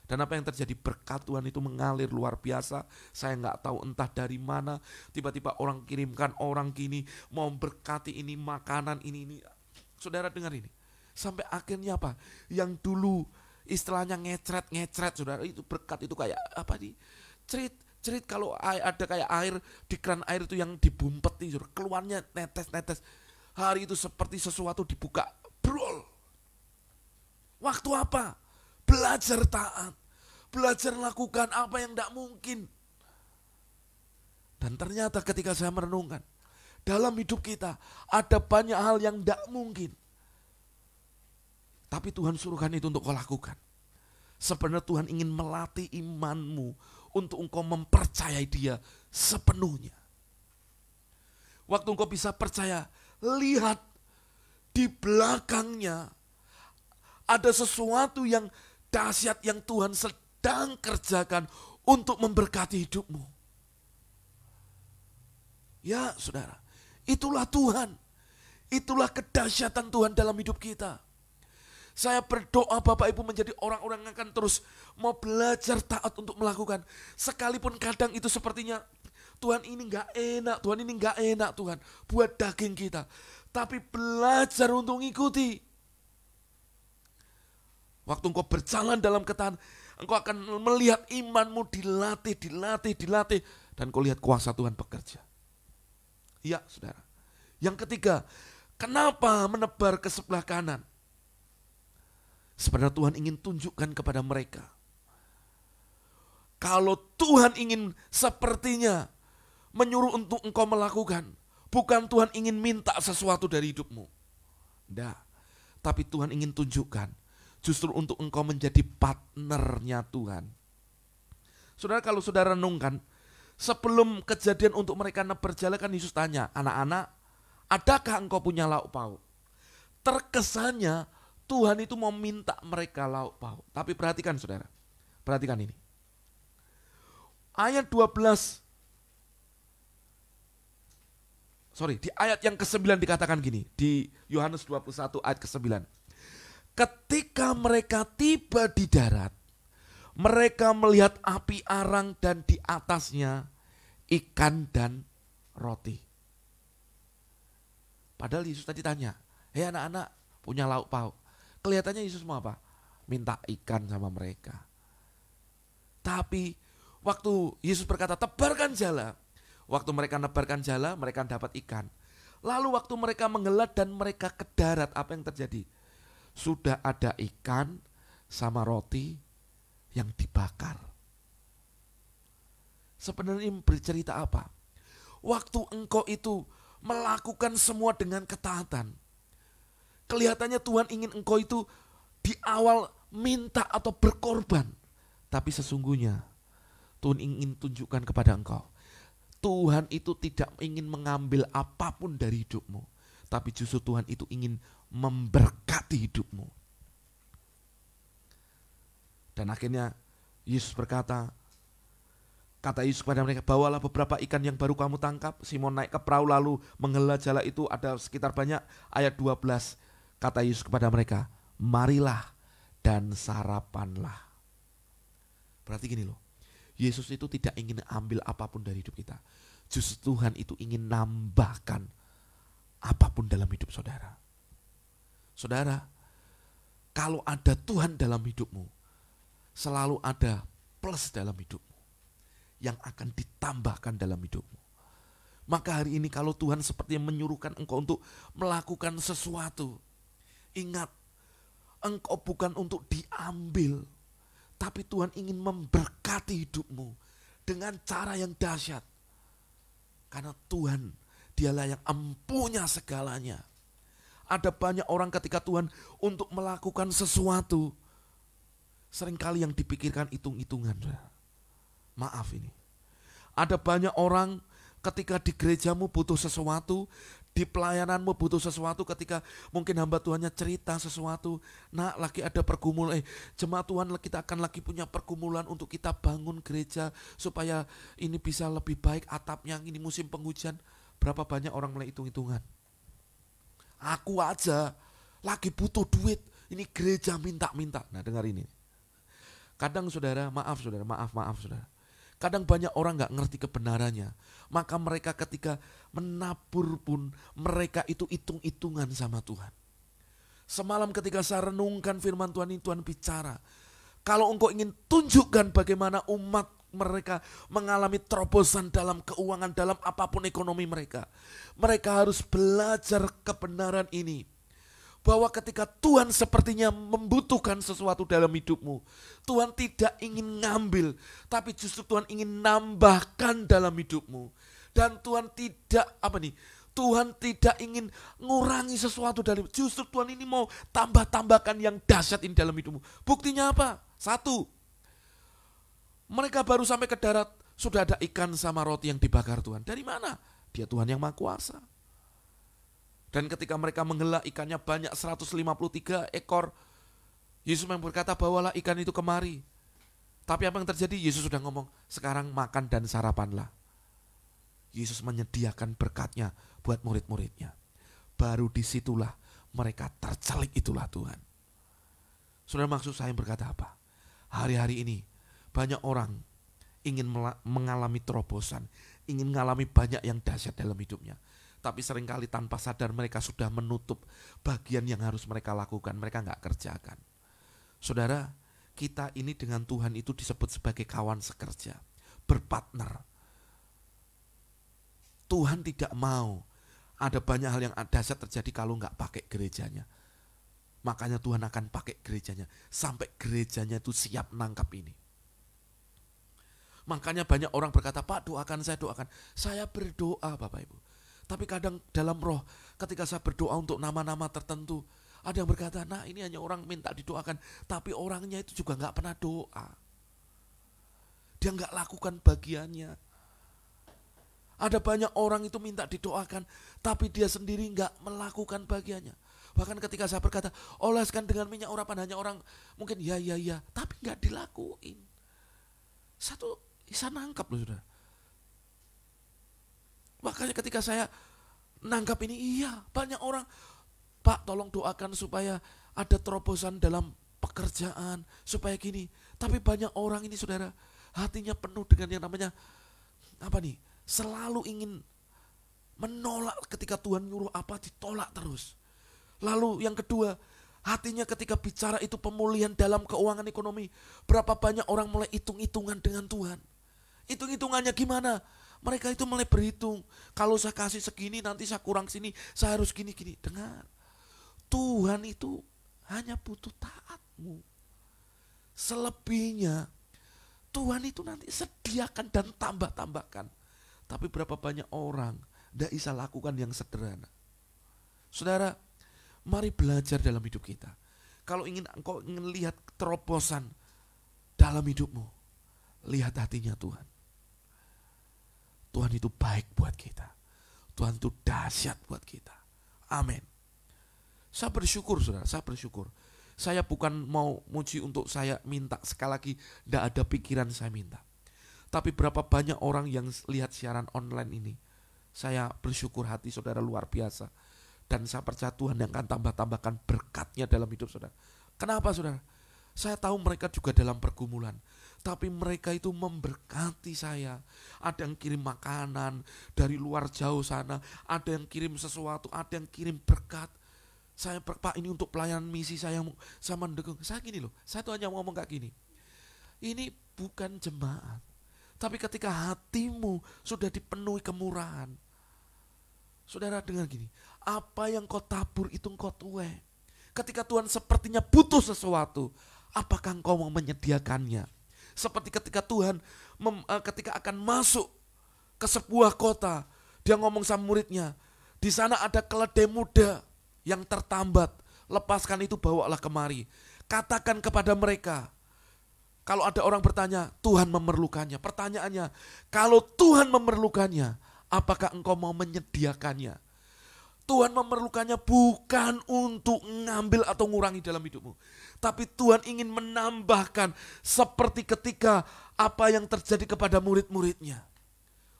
Dan apa yang terjadi? Berkat Tuhan itu mengalir luar biasa. Saya nggak tahu entah dari mana, tiba-tiba orang kirimkan orang gini mau berkati ini, makanan ini. Saudara dengar ini. Sampai akhirnya apa? Yang dulu istilahnya ngecret, saudara, itu berkat itu kayak apa nih? Cerit kalau ada kayak air di keran air itu yang dibumpeti, saudara, keluarnya netes. Hari itu seperti sesuatu dibuka, brol. Waktu apa? Belajar taat, belajar lakukan apa yang tidak mungkin. Dan ternyata ketika saya merenungkan, dalam hidup kita ada banyak hal yang tidak mungkin. Tapi Tuhan suruhkan itu untuk kau lakukan. Sebenarnya Tuhan ingin melatih imanmu untuk engkau mempercayai Dia sepenuhnya. Waktu engkau bisa percaya, lihat di belakangnya ada sesuatu yang dahsyat yang Tuhan sedang kerjakan untuk memberkati hidupmu. Ya saudara, itulah Tuhan. Itulah kedahsyatan Tuhan dalam hidup kita. Saya berdoa Bapak Ibu menjadi orang-orang yang akan terus mau belajar taat untuk melakukan. Sekalipun kadang itu sepertinya Tuhan ini gak enak Tuhan buat daging kita. Tapi belajar untuk mengikuti. Waktu engkau berjalan dalam ketaatan, engkau akan melihat imanmu dilatih. Dan kau lihat kuasa Tuhan bekerja. Ya saudara. Yang ketiga, kenapa menebar ke sebelah kanan? Sebenarnya Tuhan ingin tunjukkan kepada mereka. Kalau Tuhan ingin sepertinya menyuruh untuk engkau melakukan, bukan Tuhan ingin minta sesuatu dari hidupmu. Tidak. Tapi Tuhan ingin tunjukkan justru untuk engkau menjadi partnernya Tuhan. Saudara, kalau saudara renungkan, sebelum kejadian untuk mereka berjalan kan Yesus tanya, anak-anak, adakah engkau punya lauk pauk? Terkesannya Tuhan itu mau minta mereka lauk pauk. Tapi perhatikan saudara, perhatikan ini. Ayat 12, di ayat yang ke-9 dikatakan gini, di Yohanes 21 ayat ke-9. Ketika mereka tiba di darat, mereka melihat api arang dan di atasnya ikan dan roti. Padahal Yesus tadi tanya, hei anak-anak punya lauk pauk. Kelihatannya Yesus mau apa? Minta ikan sama mereka. Tapi waktu Yesus berkata tebarkan jala, waktu mereka nebarkan jala mereka dapat ikan. Lalu waktu mereka mengelat dan mereka ke darat, apa yang terjadi? Sudah ada ikan sama roti yang dibakar. Sebenarnya ini bercerita apa? Waktu engkau itu melakukan semua dengan ketaatan, kelihatannya Tuhan ingin engkau itu di awal minta atau berkorban. Tapi sesungguhnya Tuhan ingin tunjukkan kepada engkau, Tuhan itu tidak ingin mengambil apapun dari hidupmu, tapi justru Tuhan itu ingin memberkati hidupmu. Dan akhirnya Yesus berkata, kata Yesus kepada mereka, bawalah beberapa ikan yang baru kamu tangkap. Simon naik ke perahu lalu menghela jala itu, ada sekitar banyak, ayat 12. Kata Yesus kepada mereka, marilah dan sarapanlah. Berarti gini loh, Yesus itu tidak ingin ambil apapun dari hidup kita. Justru Tuhan itu ingin nambahkan apapun dalam hidup saudara. Saudara, kalau ada Tuhan dalam hidupmu, selalu ada plus dalam hidupmu yang akan ditambahkan dalam hidupmu. Maka hari ini kalau Tuhan seperti menyuruhkan engkau untuk melakukan sesuatu, ingat, engkau bukan untuk diambil, tapi Tuhan ingin memberkati hidupmu dengan cara yang dahsyat. Karena Tuhan, dialah yang empunya segalanya. Ada banyak orang ketika Tuhan untuk melakukan sesuatu, seringkali yang dipikirkan hitung-hitungan. Maaf ini. Ada banyak orang ketika di gerejamu butuh sesuatu, di pelayananmu butuh sesuatu, ketika mungkin hamba Tuhannya cerita sesuatu, nah lagi ada pergumulan, jemaat Tuhan kita akan lagi punya pergumulan untuk kita bangun gereja supaya ini bisa lebih baik atapnya, ini musim penghujan. Berapa banyak orang mulai hitung-hitungan. Aku aja lagi butuh duit, ini gereja minta-minta. Nah dengar ini. Kadang saudara, maaf saudara. Kadang banyak orang gak ngerti kebenarannya. Maka mereka ketika menabur pun mereka itu hitung-hitungan sama Tuhan. Semalam ketika saya renungkan firman Tuhan ini, Tuhan bicara, kalau engkau ingin tunjukkan bagaimana umat mereka mengalami terobosan dalam keuangan, dalam apapun ekonomi mereka, mereka harus belajar kebenaran ini. Bahwa ketika Tuhan sepertinya membutuhkan sesuatu dalam hidupmu, Tuhan tidak ingin ngambil, tapi justru Tuhan ingin nambahkan dalam hidupmu. Dan Tuhan tidak, Tuhan tidak ingin ngurangi sesuatu dari, justru Tuhan ini mau tambah-tambahkan yang dahsyat ini dalam hidupmu. Buktinya apa? Satu, mereka baru sampai ke darat, sudah ada ikan sama roti yang dibakar Tuhan. Dari mana? Dia Tuhan yang Maha Kuasa. Dan ketika mereka menghela ikannya banyak 153 ekor. Yesus memang berkata, bawalah ikan itu kemari. Tapi apa yang terjadi? Yesus sudah ngomong, sekarang makan dan sarapanlah. Yesus menyediakan berkatnya buat murid-muridnya. Baru disitulah mereka tercelik, itulah Tuhan. Saudara, maksud saya berkata apa? Hari-hari ini banyak orang ingin mengalami terobosan, ingin mengalami banyak yang dahsyat dalam hidupnya. Tapi seringkali tanpa sadar mereka sudah menutup bagian yang harus mereka lakukan. Mereka gak kerjakan. Saudara, kita ini dengan Tuhan itu disebut sebagai kawan sekerja, berpartner. Tuhan tidak mau ada banyak hal yang dahsyat terjadi kalau gak pakai gerejanya. Makanya Tuhan akan pakai gerejanya sampai gerejanya itu siap nangkap ini. Makanya banyak orang berkata, Pak doakan saya, doakan. Saya berdoa Bapak Ibu. Tapi kadang dalam roh ketika saya berdoa untuk nama-nama tertentu, ada yang berkata, nah ini hanya orang minta didoakan, tapi orangnya itu juga gak pernah doa. Dia gak lakukan bagiannya. Ada banyak orang itu minta didoakan, tapi dia sendiri gak melakukan bagiannya. Bahkan ketika saya berkata, oleskan dengan minyak urapan, hanya orang mungkin ya, tapi gak dilakuin. Satu, saya nangkap loh saudara. Makanya ketika saya nangkap ini, iya banyak orang, Pak tolong doakan supaya ada terobosan dalam pekerjaan, supaya gini. Tapi banyak orang ini saudara, hatinya penuh dengan yang namanya, selalu ingin Menolak ketika Tuhan nyuruh apa ditolak terus. Lalu yang kedua, hatinya ketika bicara itu pemulihan dalam keuangan ekonomi. Berapa banyak orang mulai hitung-hitungan dengan Tuhan. Hitung-hitungannya gimana? Mereka itu mulai berhitung. Kalau saya kasih segini nanti saya kurang sini. Saya harus gini-gini. Dengar. Tuhan itu hanya butuh taatmu. Selebihnya Tuhan itu nanti sediakan dan tambah-tambahkan. Tapi berapa banyak orang tidak bisa lakukan yang sederhana. Saudara, mari belajar dalam hidup kita. Kalau engkau ingin lihat terobosan dalam hidupmu, lihat hatinya Tuhan. Tuhan itu baik buat kita. Tuhan itu dahsyat buat kita. Amin. Saya bersyukur saudara, saya bersyukur. Saya bukan mau muji untuk saya minta, sekali lagi tidak ada pikiran saya minta. Tapi berapa banyak orang yang lihat siaran online ini, saya bersyukur hati saudara luar biasa. Dan saya percaya Tuhan yang akan tambah-tambahkan berkatnya dalam hidup saudara. Kenapa saudara? Saya tahu mereka juga dalam pergumulan. Tapi mereka itu memberkati saya. Ada yang kirim makanan dari luar jauh sana. Ada yang kirim sesuatu, ada yang kirim berkat. Saya, Pak, ini untuk pelayanan misi saya mendukung. Saya gini loh, saya tuh hanya ngomong kayak gini. Ini bukan jemaat. Tapi ketika hatimu sudah dipenuhi kemurahan. Saudara dengar gini, apa yang kau tabur itu engkau tuai. Ketika Tuhan sepertinya butuh sesuatu, apakah engkau mau menyediakannya? Seperti ketika Tuhan ketika akan masuk ke sebuah kota, dia ngomong sama muridnya, di sana ada keledai muda yang tertambat, lepaskan itu bawalah kemari. Katakan kepada mereka, kalau ada orang bertanya, Tuhan memerlukannya. Pertanyaannya, kalau Tuhan memerlukannya, apakah engkau mau menyediakannya? Tuhan memerlukannya bukan untuk ngambil atau ngurangi dalam hidupmu. Tapi Tuhan ingin menambahkan seperti ketika apa yang terjadi kepada murid-muridnya.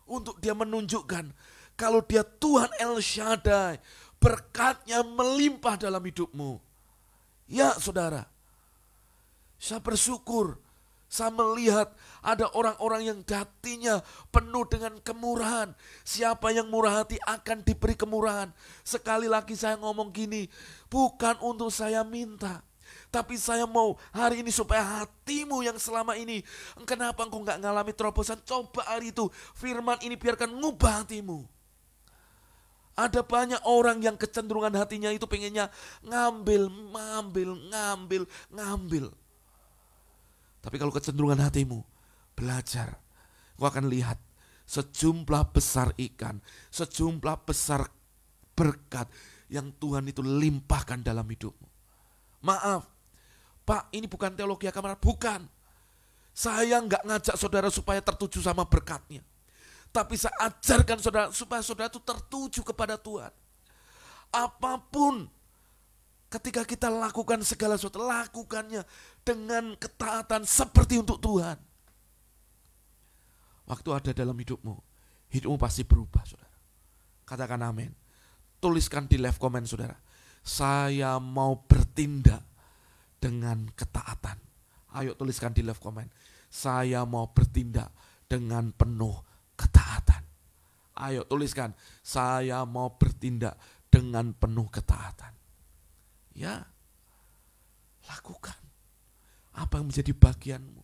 Untuk dia menunjukkan kalau dia Tuhan El Shaddai, berkatnya melimpah dalam hidupmu. Ya saudara, saya bersyukur. Saya melihat ada orang-orang yang hatinya penuh dengan kemurahan. Siapa yang murah hati akan diberi kemurahan. Sekali lagi saya ngomong gini, bukan untuk saya minta. Tapi saya mau hari ini supaya hatimu yang selama ini, kenapa engkau gak ngalami terobosan? Coba hari itu firman ini biarkan ngubah hatimu. Ada banyak orang yang kecenderungan hatinya itu pengennya ngambil. Tapi kalau kecenderungan hatimu, belajar. Kau akan lihat sejumlah besar ikan, sejumlah besar berkat yang Tuhan itu limpahkan dalam hidupmu. Maaf, Pak, ini bukan teologi agama, bukan. Saya nggak ngajak saudara supaya tertuju sama berkatnya. Tapi saya ajarkan saudara supaya saudara itu tertuju kepada Tuhan. Apapun ketika kita lakukan segala sesuatu, lakukannya dengan ketaatan seperti untuk Tuhan. Waktu ada dalam hidupmu pasti berubah, saudara. Katakan amin. Tuliskan di live comment, saudara. Saya mau bertindak dengan ketaatan. Ayo tuliskan di live comment. Saya mau bertindak dengan penuh ketaatan. Ayo tuliskan. Saya mau bertindak dengan penuh ketaatan. Ya, lakukan apa yang menjadi bagianmu.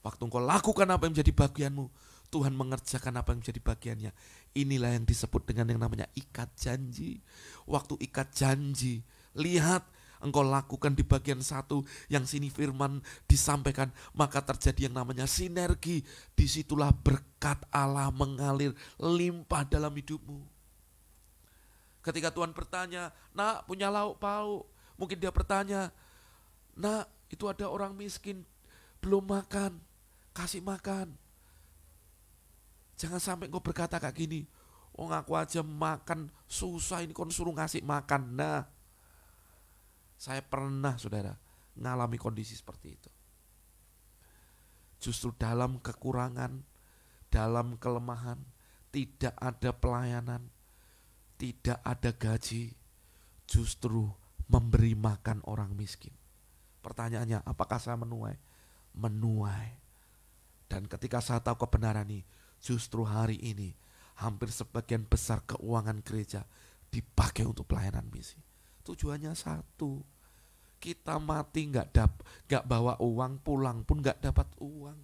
Waktu engkau lakukan apa yang menjadi bagianmu, Tuhan mengerjakan apa yang menjadi bagiannya. Inilah yang disebut dengan yang namanya ikat janji. Waktu ikat janji, lihat engkau lakukan di bagian satu, yang sini firman disampaikan, maka terjadi yang namanya sinergi. Disitulah berkat Allah mengalir limpah dalam hidupmu. Ketika Tuhan bertanya, nak punya lauk pauk. Mungkin dia bertanya, nak itu ada orang miskin, belum makan, kasih makan. Jangan sampai kau berkata kayak gini, oh aku aja makan susah, ini kau suruh ngasih makan. Nah, saya pernah saudara ngalami kondisi seperti itu. Justru dalam kekurangan, dalam kelemahan, tidak ada pelayanan, tidak ada gaji, justru memberi makan orang miskin. Pertanyaannya, apakah saya menuai? Menuai. Dan ketika saya tahu kebenaran ini, justru hari ini hampir sebagian besar keuangan gereja dipakai untuk pelayanan misi. Tujuannya satu, kita mati nggak bawa uang, pulang pun nggak dapat uang,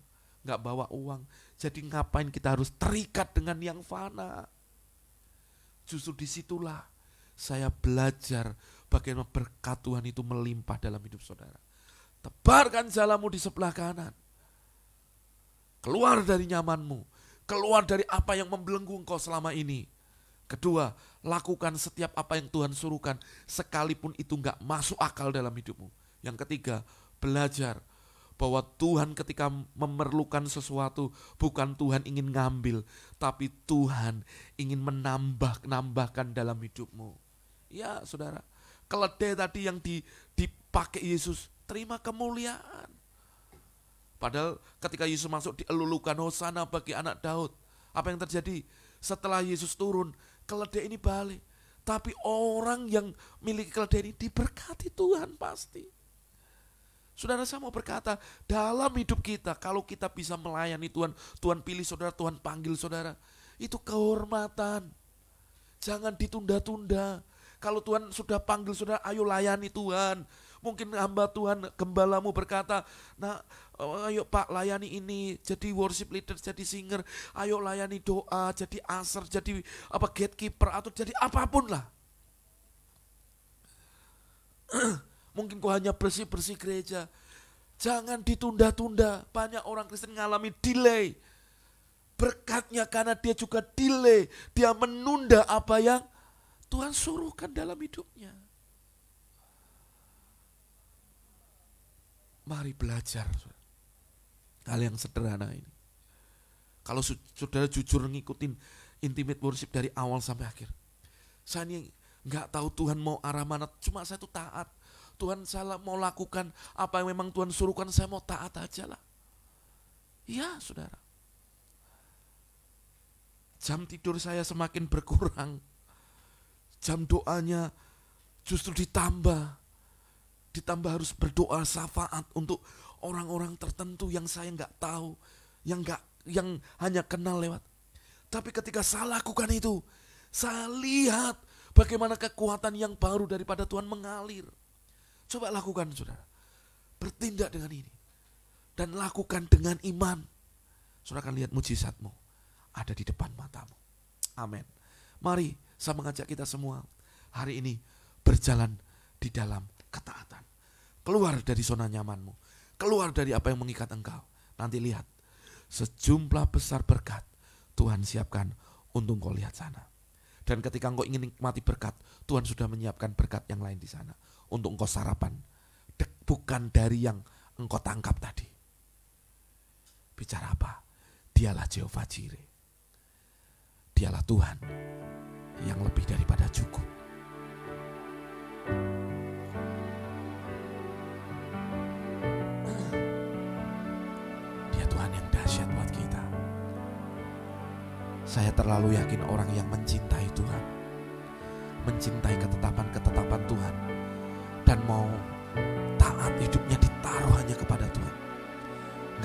nggak bawa uang. Jadi ngapain kita harus terikat dengan yang fana? Justru disitulah saya belajar bagaimana berkat Tuhan itu melimpah dalam hidup saudara. Tebarkan jalamu di sebelah kanan. Keluar dari nyamanmu. Keluar dari apa yang membelenggu engkau selama ini. Kedua, lakukan setiap apa yang Tuhan suruhkan, sekalipun itu enggak masuk akal dalam hidupmu. Yang ketiga, belajar bahwa Tuhan ketika memerlukan sesuatu, bukan Tuhan ingin ngambil, tapi Tuhan ingin menambahkan dalam hidupmu. Ya saudara, keledai tadi yang dipakai Yesus, terima kemuliaan. Padahal ketika Yesus masuk dielulukan, Hosana bagi anak Daud. Apa yang terjadi? Setelah Yesus turun, keledai ini balik. Tapi orang yang miliki keledai ini diberkati Tuhan pasti. Saudara, saya mau berkata, dalam hidup kita, kalau kita bisa melayani Tuhan, Tuhan pilih saudara, Tuhan panggil saudara, itu kehormatan. Jangan ditunda-tunda. Kalau Tuhan sudah panggil saudara, ayo layani Tuhan. Mungkin hamba Tuhan, gembalamu berkata, nah ayo Pak layani ini, jadi worship leader, jadi singer, ayo layani doa, jadi aser, jadi gatekeeper, atau jadi apapun lah. Mungkin kau hanya bersih-bersih gereja. Jangan ditunda-tunda. Banyak orang Kristen ngalami delay berkatnya karena dia juga delay. Dia menunda apa yang Tuhan suruhkan dalam hidupnya. Mari belajar hal yang sederhana ini. Kalau saudara jujur ngikutin intimate worship dari awal sampai akhir. Saya ini gak tahu Tuhan mau arah mana, cuma saya tuh taat. Tuhan saya mau lakukan apa yang memang Tuhan suruhkan, saya mau taat aja lah. Iya saudara. Jam tidur saya semakin berkurang. Jam doanya justru ditambah harus berdoa syafaat untuk orang-orang tertentu yang saya nggak tahu, yang hanya kenal lewat. Tapi ketika saya lakukan itu, saya lihat bagaimana kekuatan yang baru daripada Tuhan mengalir. Coba lakukan saudara, bertindak dengan ini dan lakukan dengan iman. Saudara akan lihat mujizatmu ada di depan matamu. Amin. Mari saya mengajak kita semua hari ini berjalan di dalam ketaatan. Keluar dari zona nyamanmu. Keluar dari apa yang mengikat engkau. Nanti lihat, sejumlah besar berkat Tuhan siapkan untuk engkau lihat sana. Dan ketika engkau ingin nikmati berkat, Tuhan sudah menyiapkan berkat yang lain di sana. Untuk engkau sarapan. Bukan dari yang engkau tangkap tadi. Bicara apa? Dialah Jehovah Jireh. Dialah Tuhan yang lebih daripada cukup. Saya terlalu yakin orang yang mencintai Tuhan, mencintai ketetapan-ketetapan Tuhan, dan mau taat hidupnya ditaruh hanya kepada Tuhan,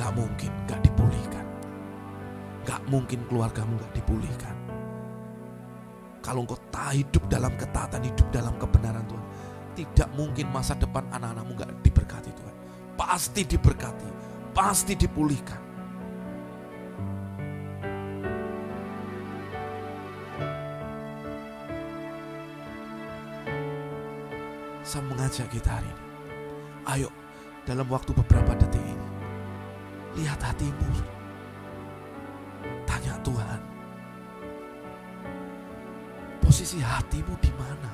gak mungkin gak dipulihkan. Gak mungkin keluargamu gak dipulihkan. Kalau engkau hidup dalam ketaatan, hidup dalam kebenaran Tuhan, tidak mungkin masa depan anak-anakmu gak diberkati Tuhan. Pasti diberkati, pasti dipulihkan. Saya mengajak kita hari ini, ayo dalam waktu beberapa detik ini, lihat hatimu, tanya Tuhan, posisi hatimu di mana?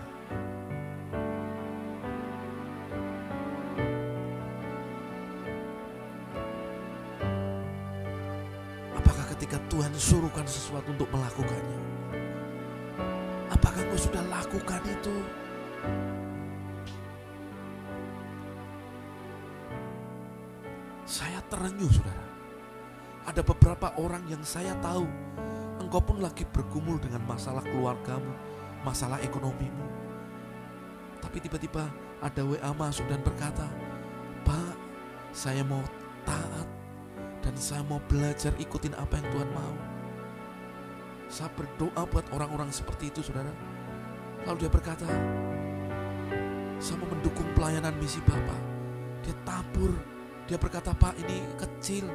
Apakah ketika Tuhan suruhkan sesuatu untuk melakukannya, apakah kau sudah lakukan itu? Saya terenyuh saudara. Ada beberapa orang yang saya tahu, engkau pun lagi bergumul dengan masalah keluargamu, masalah ekonomimu. Tapi tiba-tiba ada WA masuk dan berkata, Pak, saya mau taat dan saya mau belajar ikutin apa yang Tuhan mau. Saya berdoa buat orang-orang seperti itu, saudara. Lalu dia berkata, saya mau mendukung pelayanan misi Bapak. Dia tabur. Dia berkata, Pak, ini kecil,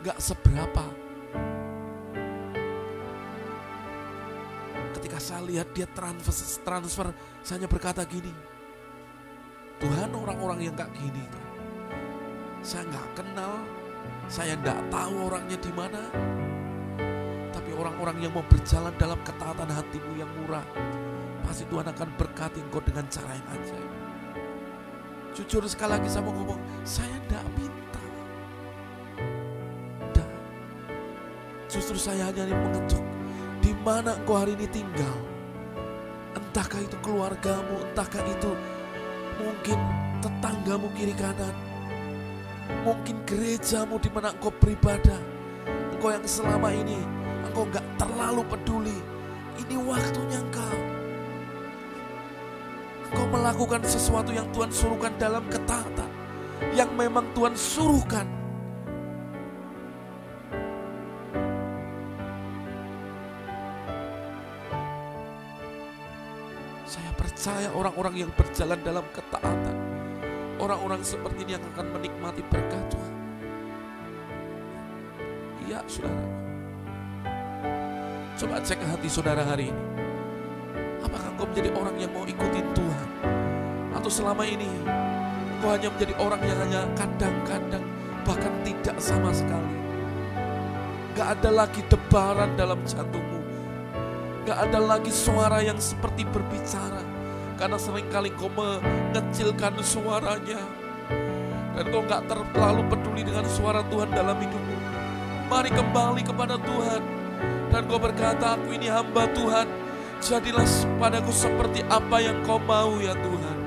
gak seberapa. Ketika saya lihat dia transfer, saya hanya berkata gini, Tuhan, orang-orang yang gak gini, saya gak kenal, saya gak tahu orangnya di mana. Tapi orang-orang yang mau berjalan dalam ketaatan hatimu yang murah, pasti Tuhan akan berkati engkau dengan cara yang ajaib. Jujur sekali lagi saya mau ngomong, saya tidak minta. Dan justru saya hanya mengetuk, di mana engkau hari ini tinggal. Entahkah itu keluargamu, entahkah itu mungkin tetanggamu kiri kanan, mungkin gerejamu di mana engkau beribadah. Engkau yang selama ini engkau gak terlalu peduli. Ini waktunya Engkau melakukan sesuatu yang Tuhan suruhkan dalam ketaatan, yang memang Tuhan suruhkan. Saya percaya orang-orang yang berjalan dalam ketaatan, orang-orang seperti ini yang akan menikmati berkat Tuhan. Iya, saudara. Coba cek hati saudara hari ini. Apakah engkau menjadi orang yang mau ikutin Tuhan? Atau selama ini engkau hanya menjadi orang yang hanya kadang-kadang, bahkan tidak sama sekali. Gak ada lagi debaran dalam jantungmu. Gak ada lagi suara yang seperti berbicara. Karena seringkali engkau mengecilkan suaranya. Dan engkau gak terlalu peduli dengan suara Tuhan dalam hidupmu. Mari kembali kepada Tuhan. Dan kau berkata, aku ini hamba Tuhan. Jadilah padaku seperti apa yang kau mau ya Tuhan.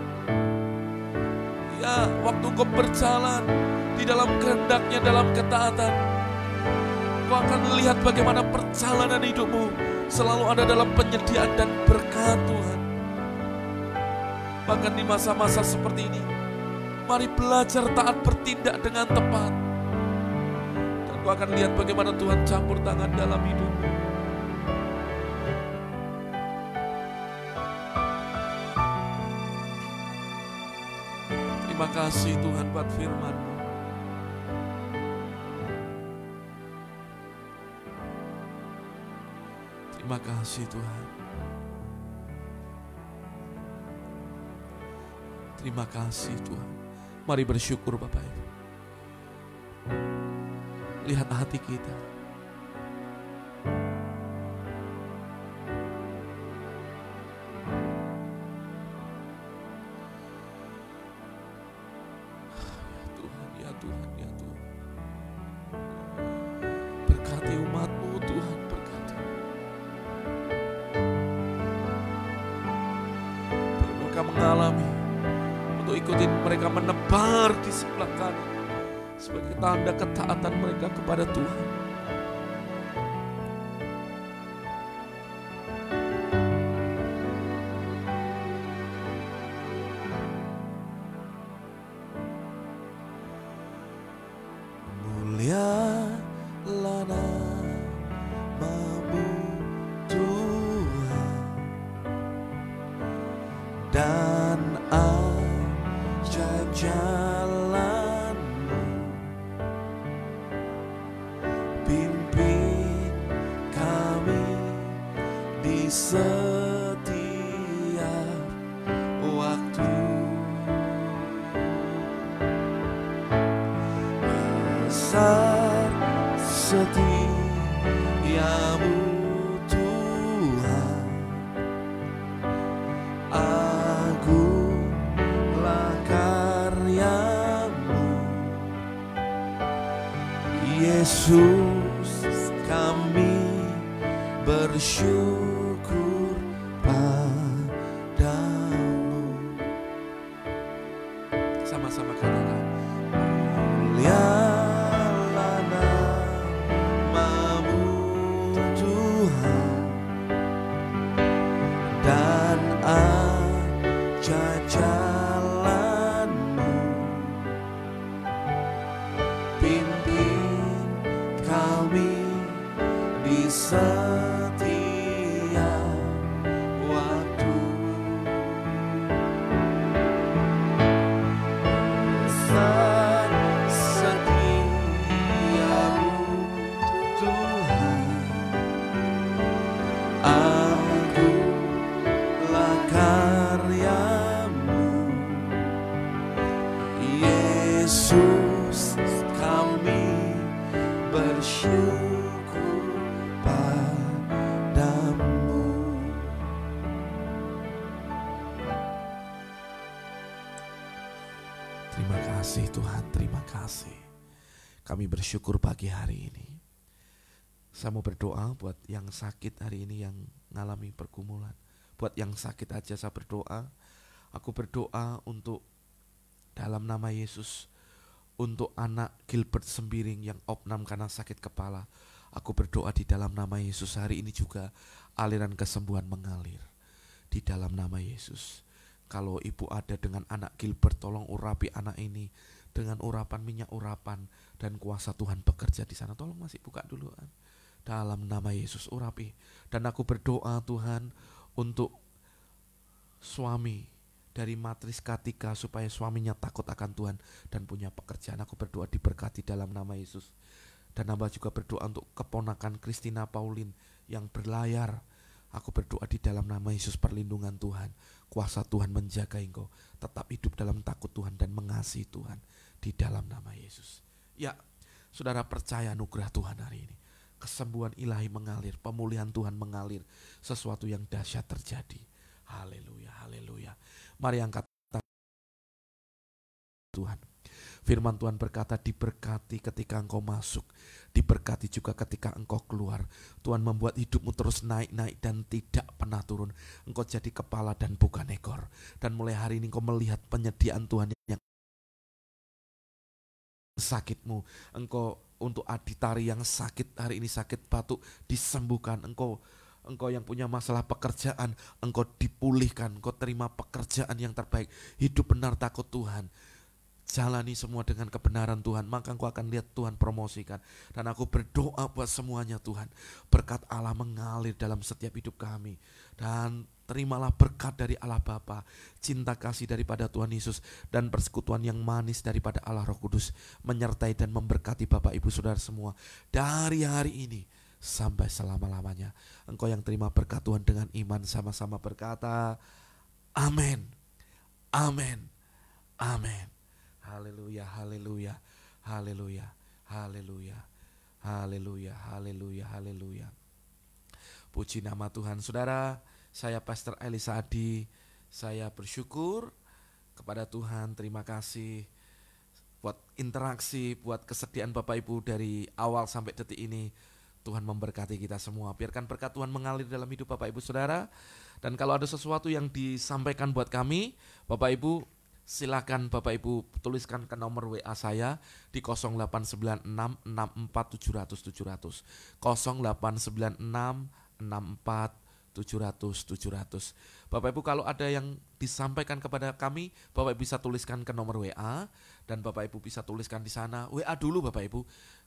Ya, waktu kau berjalan di dalam kehendak-Nya, dalam ketaatan, kau akan melihat bagaimana perjalanan hidupmu selalu ada dalam penyediaan dan berkat Tuhan. Bahkan di masa-masa seperti ini, mari belajar taat bertindak dengan tepat. Dan kau akan lihat bagaimana Tuhan campur tangan dalam hidupmu. Terima kasih Tuhan buat firman-Mu. Terima kasih Tuhan. Terima kasih Tuhan. Mari bersyukur Bapak Ibu. Lihat hati kita. Mengalami untuk ikutin mereka menebar di sebelah kanan sebagai tanda ketaatan mereka kepada Tuhan. Mulialah namamu Tuhan, dan ajaib jalan-Mu, pimpin kami di setiap waktu. Besar setiamu Tuhan, agunglah karya-Mu. Yesus, kami bersyukur padamu. Sama-sama katakan, mulialah namamu Tuhan, dan ajaib jalan-Mu, pimpin kami di sana. Yesus, kami bersyukur padamu. Terima kasih Tuhan, terima kasih. Kami bersyukur pagi hari ini. Saya mau berdoa buat yang sakit hari ini, yang mengalami pergumulan. Buat yang sakit aja saya berdoa. Aku berdoa untuk dalam nama Yesus, untuk anak Gilbert Sembiring yang opnam karena sakit kepala. Aku berdoa di dalam nama Yesus, hari ini juga aliran kesembuhan mengalir di dalam nama Yesus. Kalau ibu ada dengan anak Gilbert, tolong urapi anak ini dengan urapan minyak urapan, dan kuasa Tuhan bekerja di sana. Tolong masih buka dulu. Dalam nama Yesus urapi. Dan aku berdoa Tuhan untuk suami dari Matris Katika, supaya suaminya takut akan Tuhan dan punya pekerjaan. Aku berdoa diberkati dalam nama Yesus. Dan hamba juga berdoa untuk keponakan Christina Paulin yang berlayar. Aku berdoa di dalam nama Yesus, perlindungan Tuhan, kuasa Tuhan menjaga engkau, tetap hidup dalam takut Tuhan dan mengasihi Tuhan di dalam nama Yesus. Ya, saudara percaya anugerah Tuhan hari ini. Kesembuhan ilahi mengalir, pemulihan Tuhan mengalir, sesuatu yang dahsyat terjadi. Haleluya, haleluya. Mari angkat tangan Tuhan. Firman Tuhan berkata, diberkati ketika engkau masuk, diberkati juga ketika engkau keluar. Tuhan membuat hidupmu terus naik-naik dan tidak pernah turun. Engkau jadi kepala dan bukan ekor. Dan mulai hari ini engkau melihat penyediaan Tuhan yang sakitmu. Engkau untuk Aditari yang sakit hari ini, sakit batuk, disembuhkan. Engkau yang punya masalah pekerjaan, engkau dipulihkan. Engkau terima pekerjaan yang terbaik. Hidup benar takut Tuhan. Jalani semua dengan kebenaran Tuhan, maka engkau akan lihat Tuhan promosikan. Dan aku berdoa buat semuanya Tuhan, berkat Allah mengalir dalam setiap hidup kami. Dan terimalah berkat dari Allah Bapa, cinta kasih daripada Tuhan Yesus, dan persekutuan yang manis daripada Allah Roh Kudus menyertai dan memberkati Bapak Ibu Saudara semua dari hari ini sampai selama-lamanya. Engkau yang terima berkat Tuhan dengan iman, sama-sama berkata amin, amin, amin. Haleluya, haleluya, haleluya, haleluya, haleluya, haleluya, haleluya. Puji nama Tuhan. Saudara, saya Pastor Elisa Adi. Saya bersyukur kepada Tuhan. Terima kasih buat interaksi, buat kesediaan Bapak Ibu dari awal sampai detik ini. Tuhan memberkati kita semua. Biarkan berkat Tuhan mengalir dalam hidup Bapak Ibu Saudara. Dan kalau ada sesuatu yang disampaikan buat kami, Bapak Ibu, silakan Bapak Ibu tuliskan ke nomor WA saya di 0896 64 700 700 0896 64 700 700. Bapak Ibu, kalau ada yang disampaikan kepada kami, Bapak Ibu bisa tuliskan ke nomor WA, dan Bapak Ibu bisa tuliskan di sana WA dulu Bapak Ibu.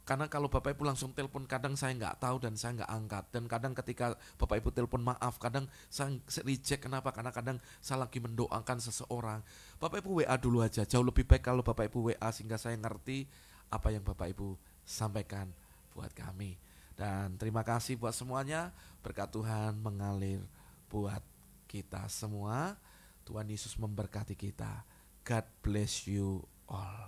Karena kalau Bapak Ibu langsung telepon, kadang saya nggak tahu dan saya nggak angkat. Dan kadang ketika Bapak Ibu telepon, maaf, kadang saya reject. Kenapa? Karena kadang saya lagi mendoakan seseorang. Bapak Ibu WA dulu aja. Jauh lebih baik kalau Bapak Ibu WA, sehingga saya ngerti apa yang Bapak Ibu sampaikan buat kami. Dan terima kasih buat semuanya. Berkat Tuhan mengalir buat kita semua. Tuhan Yesus memberkati kita. God bless you all.